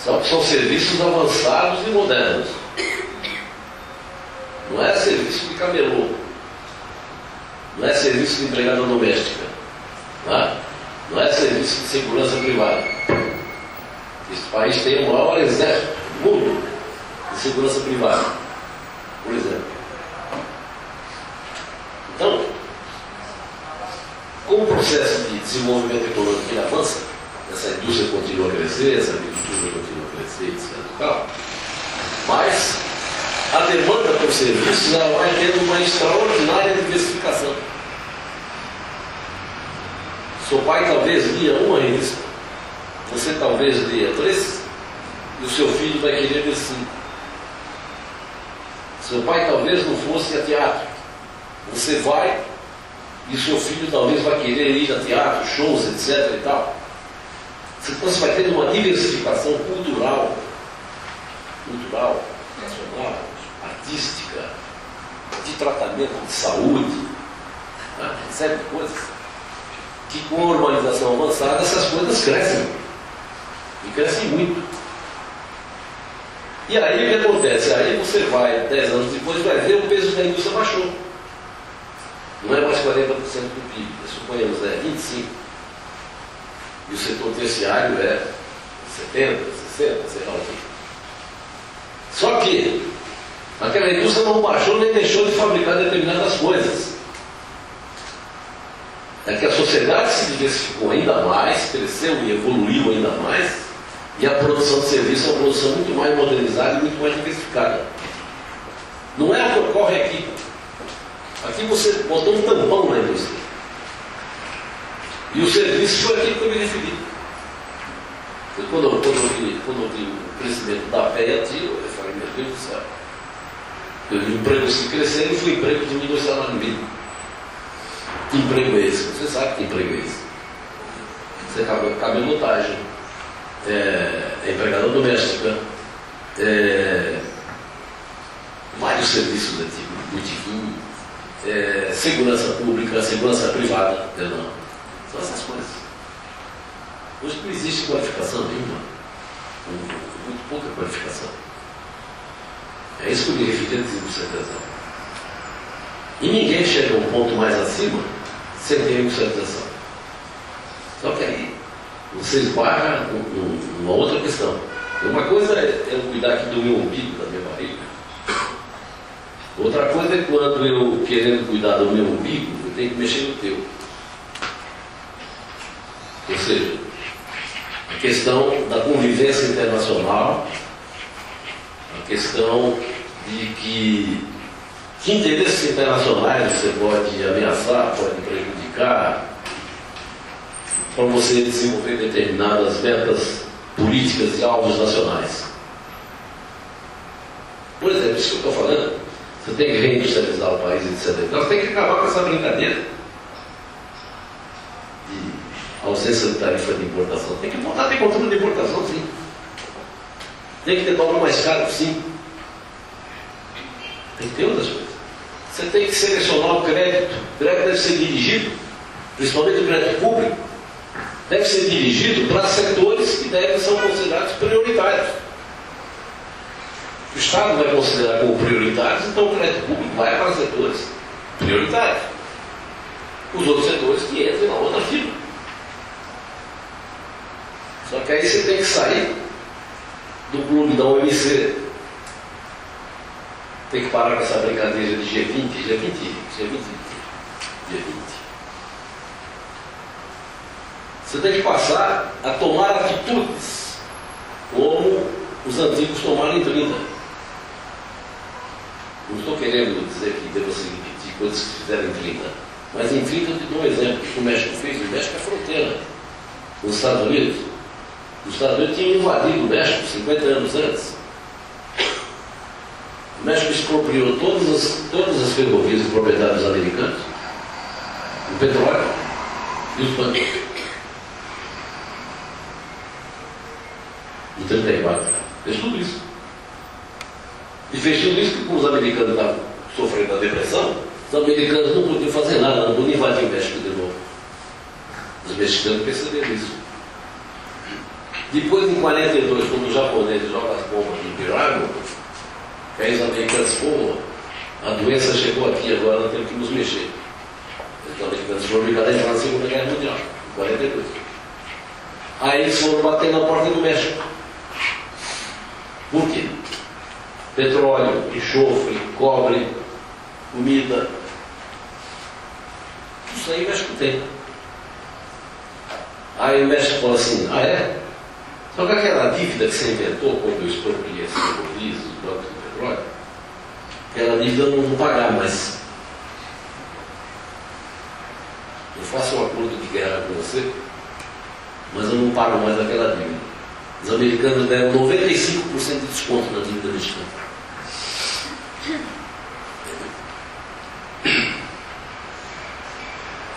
Só que são serviços avançados e modernos. Não é serviço de camelô, não é serviço de empregada doméstica, não é serviço de segurança privada. Este país tem o maior exército do mundo de segurança privada, por exemplo. Então, com o processo de desenvolvimento econômico que avança, essa indústria continua a crescer, essa agricultura continua a crescer, etc. Mas a demanda por serviços ela vai tendo uma extraordinária diversificação. Seu pai talvez lia uma revista, você talvez lia 3, e o seu filho vai querer ler 5. Seu pai talvez não fosse a teatro, você vai e o seu filho talvez vai querer ir a teatro, shows, etc. e tal. Então você vai tendo uma diversificação cultural, nacional, artística, de tratamento de saúde, série de coisas, que com a urbanização avançada essas coisas crescem, e crescem muito. E aí o que acontece? Aí você vai, 10 anos depois, vai ver o peso da indústria baixou. Não é mais 40% do PIB, suponhamos, é 25%. E o setor terciário é 70%, 60%, sei lá o que. Só que aquela indústria não baixou nem deixou de fabricar determinadas coisas. É que a sociedade se diversificou ainda mais, cresceu e evoluiu ainda mais, e a produção de serviço é uma produção muito mais modernizada e muito mais diversificada. Não é o que ocorre aqui. Aqui você botou um tampão na indústria. E o serviço foi aquilo que eu me referi. Quando eu vi o crescimento da PET, eu falei, meu Deus do céu. Eu vi empregos que cresceram e fui emprego de nível salário mínimo. Que emprego é esse? Você sabe que emprego é esse. Você acaba cabelotagem, empregada doméstica, vários serviços do tipo botiquim, segurança pública, segurança privada, são essas coisas. Hoje não existe qualificação nenhuma, muito pouca qualificação. É isso que eu me referi a desindustrialização. E ninguém chega a um ponto mais acima sem ter industrialização. Só que aí você esbarra numa outra questão. Uma coisa é eu cuidar aqui do meu umbigo, da minha barriga. Outra coisa é quando eu, querendo cuidar do meu umbigo, eu tenho que mexer no teu. Ou seja, a questão da convivência internacional, a questão de que interesses internacionais você pode ameaçar, pode prejudicar, para você desenvolver determinadas metas políticas e alvos nacionais. Por exemplo, isso que eu estou falando, você tem que reindustrializar o país, etc. Nós temos que acabar com essa brincadeira de ausência de tarifa de importação. Tem que botar, tem controle de importação, sim. Tem que ter dólar mais caro, sim. Tem que ter outras coisas. Você tem que selecionar o crédito. O crédito deve ser dirigido, principalmente o crédito público, deve ser dirigido para setores que são considerados prioritários. O Estado vai considerar como prioritários, então o crédito público vai para setores prioritários. Os outros setores que entram na outra fila. Só que aí você tem que sair do clube da OMC. Tem que parar com essa brincadeira de G20. Você tem que passar a tomar atitudes como os antigos tomaram em 30. Não estou querendo dizer que deva se repetir coisas que fizeram em 30. Mas em 30 eu te dou um exemplo que o México fez. O México é fronteira com os Estados Unidos. Os Estados Unidos tinham invadido o México 50 anos antes. O México expropriou todas as ferrovias de proprietários americanos, o petróleo e os bancos. Em 34. Fez tudo isso. E fez tudo isso que, como os americanos estavam sofrendo a depressão, os americanos não podiam fazer nada, não podiam invadir o México de novo. Os mexicanos perceberam isso. Depois, em 42, quando os japoneses jogam as bombas em Pearl Harbor, aí os americanos, pô, a doença chegou aqui, agora nós temos que nos mexer. Os americanos foram obrigados a entrar na Segunda Guerra Mundial, em 42. Aí eles foram bater na porta do México. Por quê? Petróleo, enxofre, cobre, comida. Isso aí o México tem. Aí o México falou assim, ah é? Só que aquela dívida que você inventou quando eu expropriei as ferrovias, os bancos de petróleo, aquela dívida eu não vou pagar mais. Eu faço um acordo de guerra com você, mas eu não pago mais aquela dívida. Os americanos deram 95% de desconto na dívida mexicana.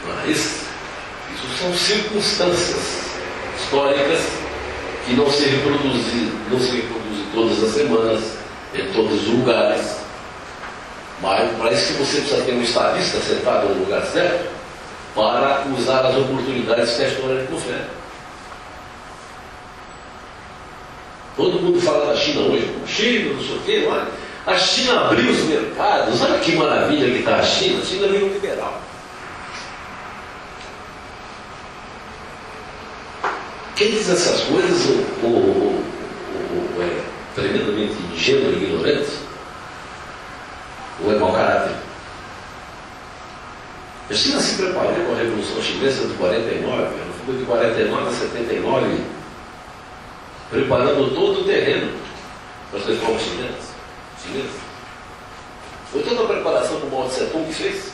Mas isso são circunstâncias históricas que não se reproduzem todas as semanas, em todos os lugares. Mas parece que você precisa ter um estadista sentado no lugar certo para usar as oportunidades que a história lhe confere. Todo mundo fala da China hoje, China, não sei o quê, olha. A China abriu os mercados, olha que maravilha que está a China virou liberal. Quem diz essas coisas é tremendamente ingênuo e ignorante, ou é mau caráter. A China se preparou com a Revolução Chinesa de 49, ela ficou de 49 a 79, preparando todo o terreno para as reformas chinesas. Foi toda a preparação que o Mao Tse Tung fez,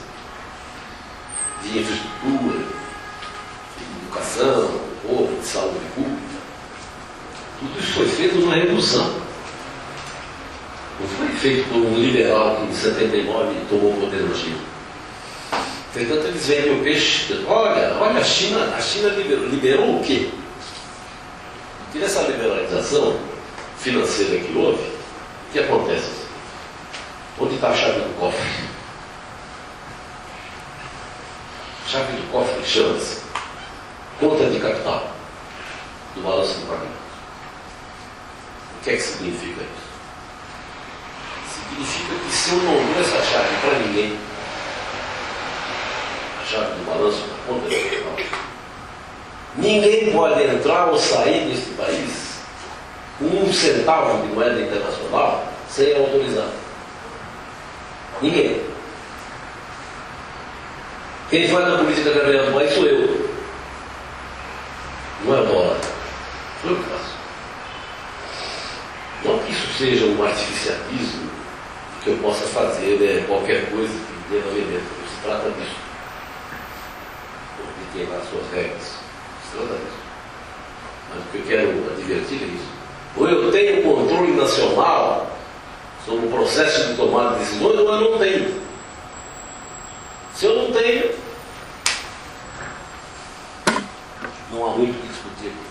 de infraestrutura, de educação, de povo, de saúde pública. Tudo isso foi feito numa revolução. Não foi feito por um liberal que em 79 tomou o poder na China. Portanto, eles vendem o peixe. Olha a China liberou o quê? E nessa liberalização financeira que houve, o que acontece? Onde está a chave do cofre? A chave do cofre chama-se conta de capital do balanço do pagamento. O que é que significa isso? Significa que se eu não dou essa chave para ninguém, a chave do balanço da conta de capital, ninguém pode entrar ou sair deste país com 1 centavo de moeda internacional sem autorizar. Ninguém. Quem faz a política cambial do país sou eu. Não é o dólar. Sou eu que faço. Não que isso seja um artificialismo que eu possa fazer qualquer coisa que deva vender. Não se trata disso. Porque tem lá as suas regras. Se trata disso. Mas o que eu quero advertir é isso. Ou eu tenho controle nacional sobre o processo de tomada de decisões, ou eu não tenho. Se eu não tenho, muito o que discutir aqui.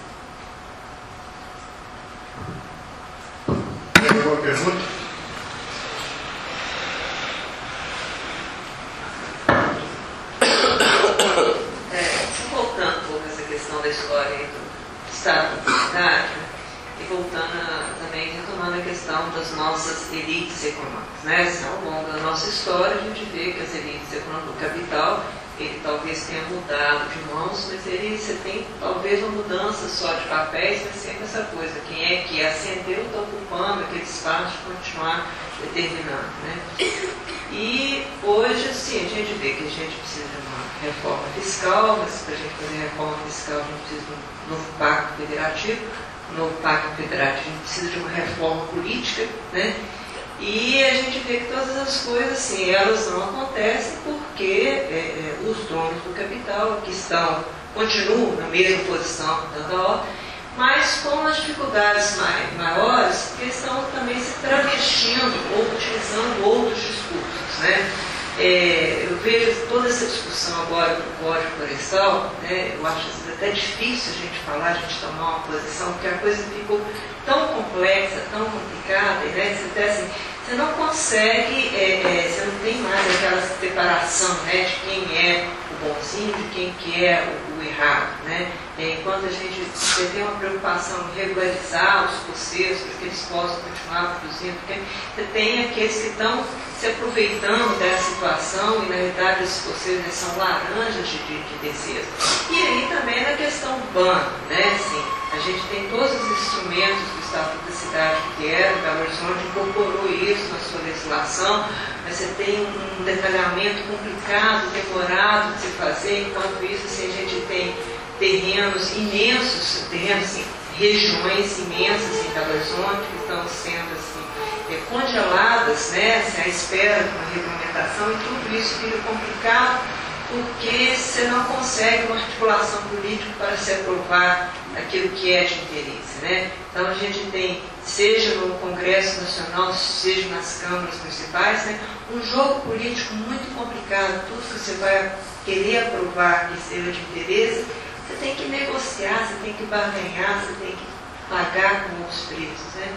Tem alguma pergunta? Voltando um pouco a essa questão da história do Estado comunitário, e voltando também, retomando a questão das nossas elites econômicas, né? Ao longo da nossa história, a gente vê que as elites econômicas, o capital, ele talvez tenha mudado de mãos, mas você tem talvez uma mudança só de papéis, mas sempre essa coisa, quem é que ascendeu está ocupando aquele espaço de continuar determinando, né? E hoje, assim, a gente vê que a gente precisa de uma reforma fiscal, mas para a gente fazer reforma fiscal a gente precisa de um novo pacto federativo. Um novo pacto federativo, a gente precisa de uma reforma política, né? E a gente vê que todas as coisas, assim, elas não acontecem porque os donos do capital que continuam na mesma posição, dando a ordem, mas com as dificuldades maiores, que estão também se travestindo ou utilizando outros discursos, né? Eu vejo toda essa discussão agora do Código Florestal, né? Eu acho até difícil a gente falar, a gente tomar uma posição, porque a coisa ficou tão complexa, tão complicada, né? Você, até, assim, você não consegue, você não tem mais aquela separação, né, de quem é o bonzinho, de quem que é o errado, né? Enquanto você tem uma preocupação em regularizar os poceiros para que eles possam continuar produzindo, porque você tem aqueles que estão se aproveitando dessa situação e na verdade esses poceiros são laranjas de descer. E aí também na questão urbana, né? Assim, a gente tem todos os instrumentos do Estatuto da Cidade que vieram, Belo Horizonte incorporou isso na sua legislação, mas você tem um detalhamento complicado, demorado de se fazer, enquanto isso assim, a gente tem terrenos imensos, assim, regiões imensas em Belo Horizonte que estão sendo assim, congeladas, né, assim, à espera de uma regulamentação, e tudo isso fica complicado porque você não consegue uma articulação política para se aprovar aquilo que é de interesse, né? Então a gente tem, seja no Congresso Nacional, seja nas câmaras municipais, né, um jogo político muito complicado. Tudo que você vai querer aprovar que seja de interesse, você tem que negociar, você tem que barganhar, você tem que pagar com outros preços, né?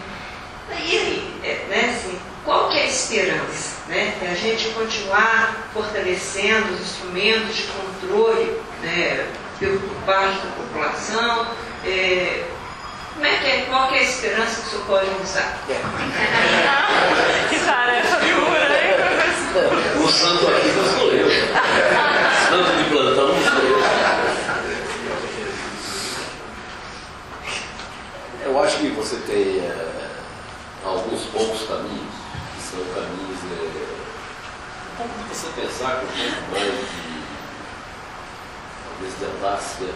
E aí, né, assim, qual que é a esperança? Né? É a gente continuar fortalecendo os instrumentos de controle, né, por parte da população. Qual que é a esperança que o senhor pode usar? Que tarefa dura, hein, professor? O santo aqui não sou eu. Santo de plantão não sou eu. Eu acho que você tem alguns poucos caminhos, que são caminhos um pouco de você pensar com um pouco mais de, talvez, de audácia, um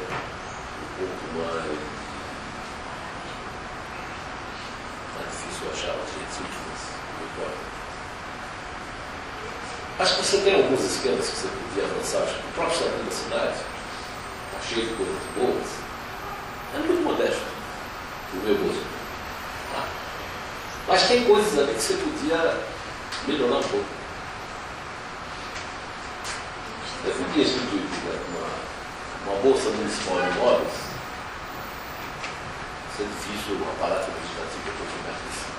pouco mais difícil achar adjetivos, não importa. Acho que você tem alguns esquemas que você podia avançar. Acho que o próprio Estatuto da Cidade está cheio de coisas boas, é muito modesto, no meu gosto. Mas tem coisas ali que você podia melhorar um pouco. Eu podia instituir uma bolsa municipal de imóveis. Isso é difícil, o aparato legislativo é um pouco mais difícil.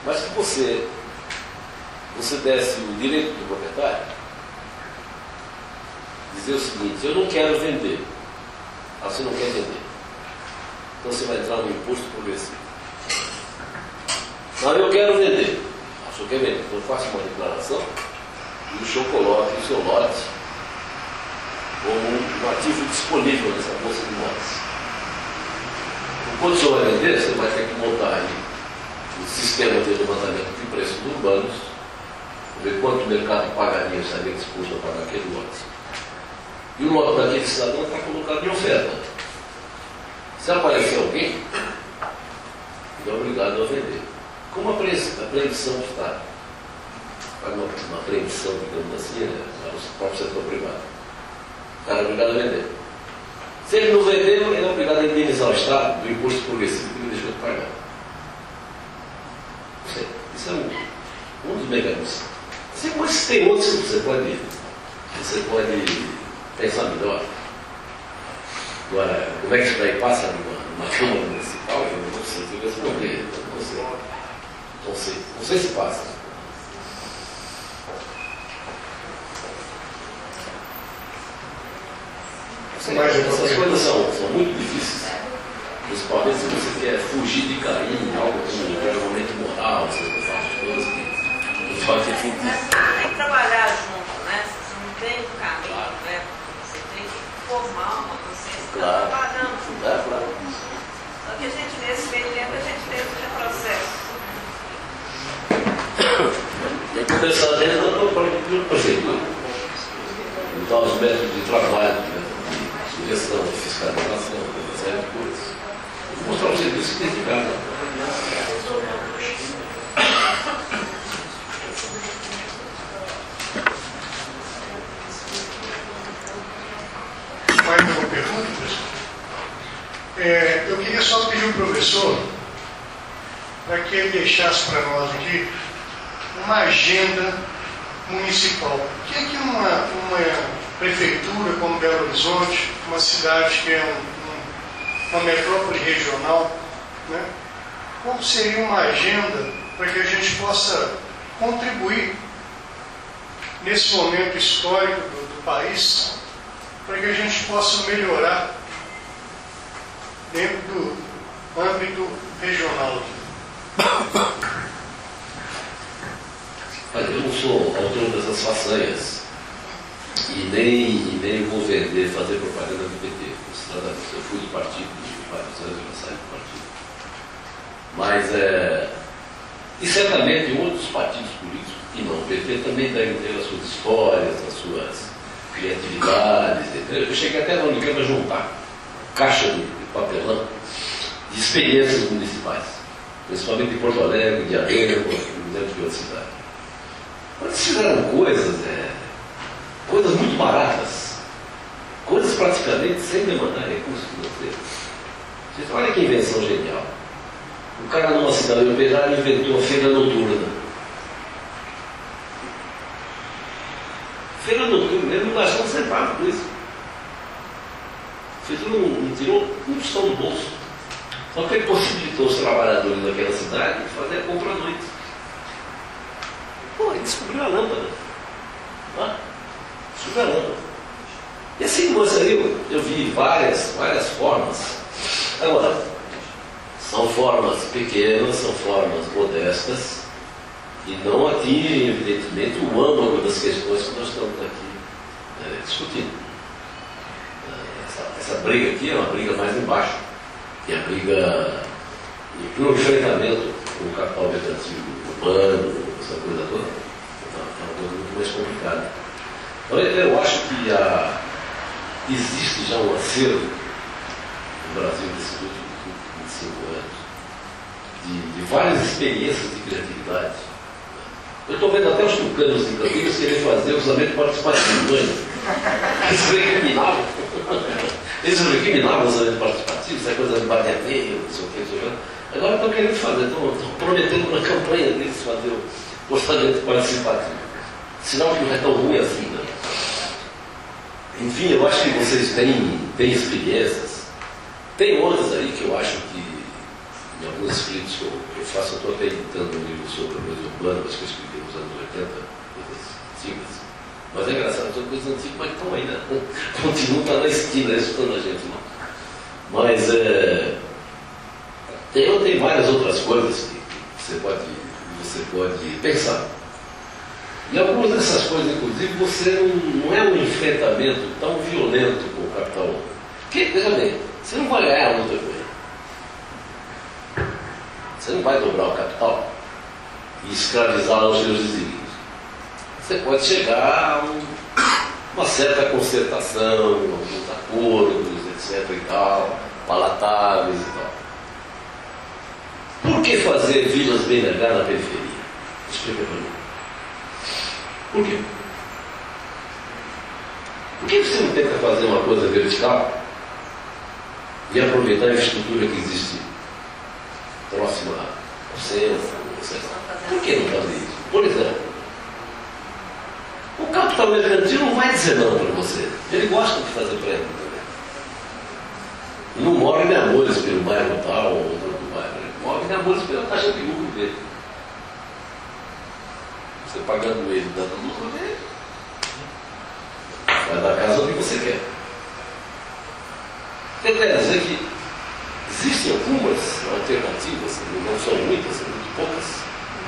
Mas que você desse o direito do proprietário, dizer o seguinte: eu não quero vender. Você não quer vender. Então você vai entrar no imposto progressivo. Não, eu quero vender. O senhor quer vender? Então faça uma declaração e o senhor coloque o seu lote como um ativo disponível nessa bolsa de imóveis. Quando o senhor vai vender, você vai ter que montar aí o sistema de levantamento de preços urbanos, ver quanto o mercado pagaria, estaria disposto a pagar aquele lote. E o lote daquele cidadão está colocado em oferta. Se aparecer alguém, ele é obrigado a vender. Como a apreensão está, uma apreensão, digamos assim, no próprio setor privado, o cara é obrigado a vender. Se ele não vender, ele é obrigado a indenizar o Estado do imposto progressivo que ele deixou de pagar. Isso é um dos mecanismos. Mas tem outros que você pode pensar melhor. Agora, como é que isso daí passa numa Câmara Municipal? Eu não sei se eu responder, não sei se passa. Essas coisas são muito difíceis, principalmente se você quer fugir de cair em algo como um engajamento moral, essas coisas que pode ter fim. Tem que trabalhar junto, né? Você não tem um caminho, né? Você tem que formar uma consciência que está trabalhando junto. Claro. Só que a gente, nesse meio tempo, a gente teve um processo. Tem que começar dentro da própria prefeitura. Então, os métodos de trabalho, de sugestão, de fiscalização, de uma série de coisas. Vou mostrar o serviço que tem de casa. Mais uma pergunta, professor? Eu queria só pedir ao professor para que ele deixasse para nós aqui uma agenda municipal. O que é que uma prefeitura como Belo Horizonte, uma cidade que é uma metrópole regional, né? Qual seria uma agenda para que a gente possa contribuir nesse momento histórico do país, para que a gente possa melhorar dentro do âmbito regional? Olha, eu não sou autor dessas façanhas e nem vou vender, fazer propaganda do PT. Eu fui do partido de vários anos, eu saí do partido. E certamente outros partidos políticos que não, o PT também devem ter as suas histórias, as suas criatividades. Eu cheguei até na Unicamp a juntar caixa de papelão de experiências municipais, principalmente em Porto Alegre, de Diadema, dentro de outra cidade. Mas eles fizeram coisas muito baratas, coisas praticamente sem demandar recursos financeiros. Vocês olha que invenção genial. O cara numa cidade operária inventou a feira noturna. Feira noturna, ele não gastou um centavo com isso. Não tirou um tostão do bolso. Só que ele possibilitou os trabalhadores daquela cidade fazer a compra à noite. Pô, ele descobriu a lâmpada. Descobriu a lâmpada. E assim, moça, eu vi várias formas. Agora, são formas pequenas, são formas modestas e não atingem, evidentemente, o âmago das questões que nós estamos aqui discutindo. Essa briga aqui é uma briga mais embaixo, que é a briga do enfrentamento com o capital mercantil urbano, essa coisa toda. É uma coisa muito mais complicada. Então, eu acho que existe já um acervo no Brasil desses últimos 25 anos de várias experiências de criatividade. Eu estou vendo até os tucanos em Campinas querem fazer usamento participativo. Eles recriminavam o usamento participativo, essa coisa de barbeadeiro, não sei o que. Agora estão querendo fazer, estão prometendo na campanha deles fazer o orçamento participativo. Sinal que não é tão ruim assim, né? Enfim, eu acho que vocês têm experiências. Tem outras aí que eu acho que, em alguns escritos que eu faço, eu estou até editando um livro sobre a coisa urbana, mas que eu escrevi nos anos 80, coisas antigas. Mas é engraçado, são coisas antigas, mas estão aí, né? Continuam na esquina, escutando a gente, não. Mas tem várias outras coisas que você pode pensar. E algumas dessas coisas, inclusive, você não é um enfrentamento tão violento com o capital humano. Porque, veja bem, você não vai ganhar a luta com ele. Você não vai dobrar o capital e escravizar os seus desígnios. Você pode chegar a uma certa concertação, alguns acordos, etc. e tal, palatáveis e tal. Por que fazer vilas BNH na periferia? Explica para mim. Por quê? Por que você não tenta fazer uma coisa vertical e aproveitar a infraestrutura que existe próxima ao centro, etc. Por que não fazer isso? Por exemplo, o capital mercantil não vai dizer não para você. Ele gosta de fazer prédio também. não mora em Amores pelo bairro tal ou outro bairro. Ele mora em Amores pela taxa de lucro dele. Você pagando ele, dando lucro dele, vai da casa onde você quer. Quer dizer que existem algumas alternativas, não são muitas, são muito poucas,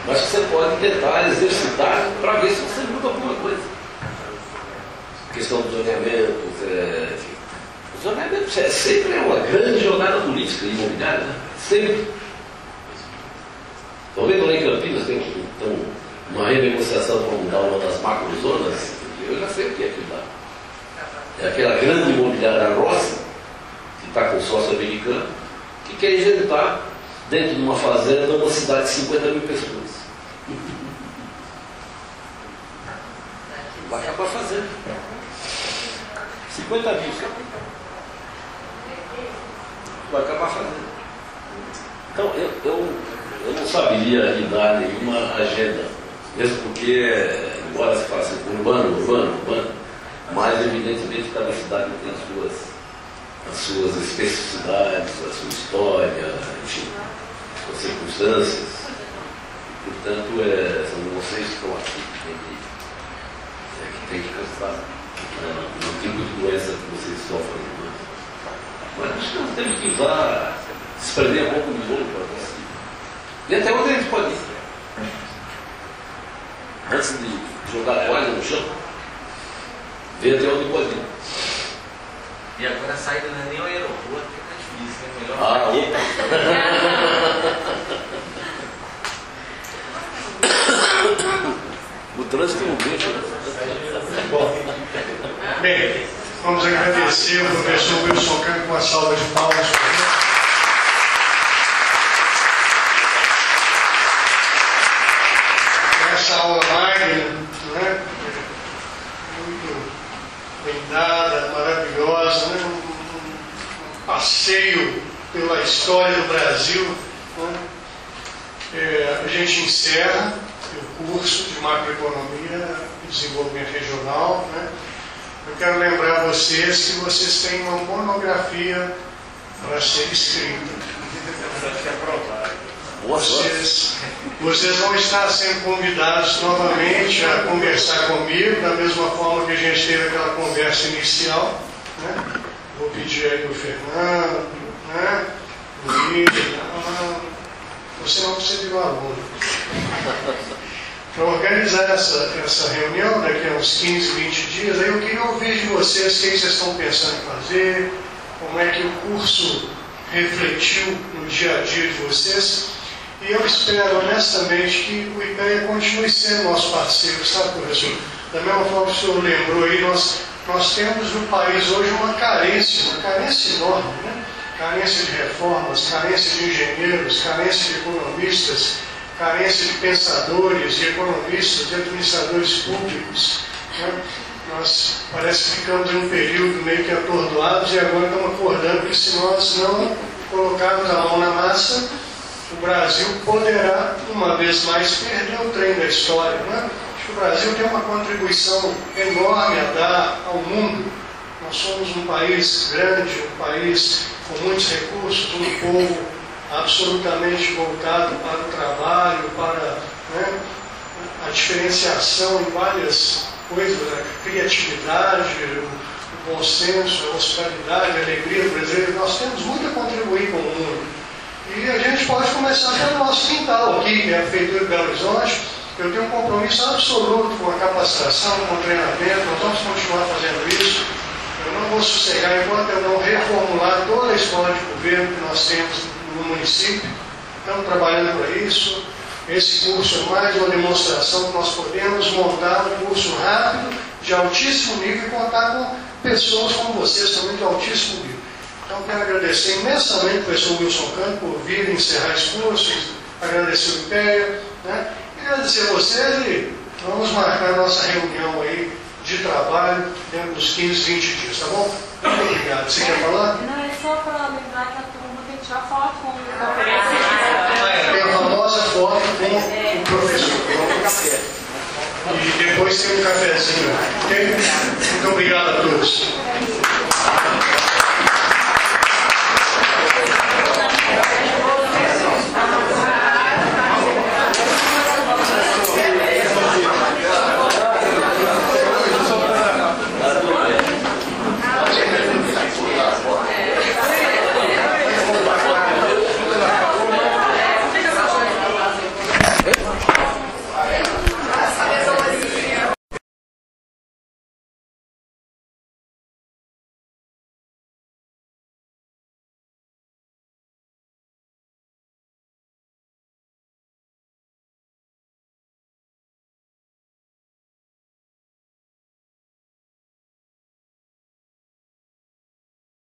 mas que você pode tentar exercitar para ver se você muda alguma coisa. A questão do zoneamento, o zoneamento sempre é uma grande jogada política e imobiliária, né? Sempre. Estão vendo lá em Campinas, tem uma renegociação para mudar uma das macrozonas? Eu já sei o que é aquilo lá. É aquela grande imobiliária roça, que está com sócio americano, que quer injetar dentro de uma fazenda uma cidade de 50 mil pessoas. Vai acabar fazendo. 50 mil. Vai acabar fazendo. Então, eu não saberia lhe dar nenhuma agenda, mesmo porque, embora se faça urbano, mas evidentemente cada cidade tem as suas especificidades, a sua história, enfim, as suas circunstâncias. Portanto, são vocês que estão aqui que tem que cansar no tipo de doença que vocês sofrem. Né? Mas acho que nós temos que usar, desprender um pouco de bolo para conseguir. E até onde a gente pode ir? Antes de jogar a toalha no chão, ver até onde pode ir. E agora a saída não é nem o aeroporto, fica difícil, né? Melhor. O trânsito não deixa. Bom, bem, vamos agradecer o professor Wilson Kahn com a salva de palmas. Essa aula magna, né? Muito bem dada, maravilhosa, né? Um passeio pela história do Brasil. Né? A gente encerra o curso de macroeconomia e desenvolvimento regional. Né? Eu quero lembrar vocês que vocês têm uma monografia para ser escrita. Vocês vão estar sendo convidados novamente a conversar comigo, da mesma forma que a gente teve aquela conversa inicial. Né? Vou pedir aí o Fernando, né? Luiz, você não precisa de um aluno. Para organizar essa reunião daqui a uns 15, 20 dias, aí eu queria ouvir de vocês o que vocês estão pensando em fazer, como é que o curso refletiu no dia a dia de vocês. E eu espero honestamente que o IPEA continue sendo nosso parceiro, sabe, professor? Da mesma forma que o senhor lembrou aí, nós temos no país hoje uma carência enorme, né? Carência de reformas, carência de engenheiros, carência de economistas, carência de pensadores, de economistas, de administradores públicos. Né? Nós parece que ficamos em um período meio que atordoados e agora estamos acordando que se nós não colocarmos a mão na massa, o Brasil poderá, uma vez mais, perder o trem da história. Né? Acho que o Brasil tem uma contribuição enorme a dar ao mundo. Nós somos um país grande, um país com muitos recursos, um povo absolutamente voltado para o trabalho, para, né, a diferenciação em várias coisas, a criatividade, o bom senso, a hospitalidade, a alegria do brasileiro. Nós temos muito a contribuir com o mundo. E a gente pode começar pelo nosso quintal aqui, que é a Prefeitura de Belo Horizonte. Eu tenho um compromisso absoluto com a capacitação, com o treinamento, nós vamos continuar fazendo isso. Eu não vou sossegar enquanto eu não reformular toda a escola de governo que nós temos no município. Estamos trabalhando para isso. Esse curso é mais uma demonstração que nós podemos montar um curso rápido, de altíssimo nível, e contar com pessoas como vocês também de altíssimo nível. Então, quero agradecer imensamente o professor Wilson Kahn por vir encerrar esse curso, agradecer o IPEA, né? E agradecer a vocês e vamos marcar a nossa reunião aí de trabalho dentro dos 15, 20 dias, tá bom? Muito obrigado. Você quer falar? Não, é só para lembrar que a turma tem que tirar foto com o conferência. Tem a famosa foto com o professor. E depois tem um cafezinho. Ok? Muito obrigado a todos.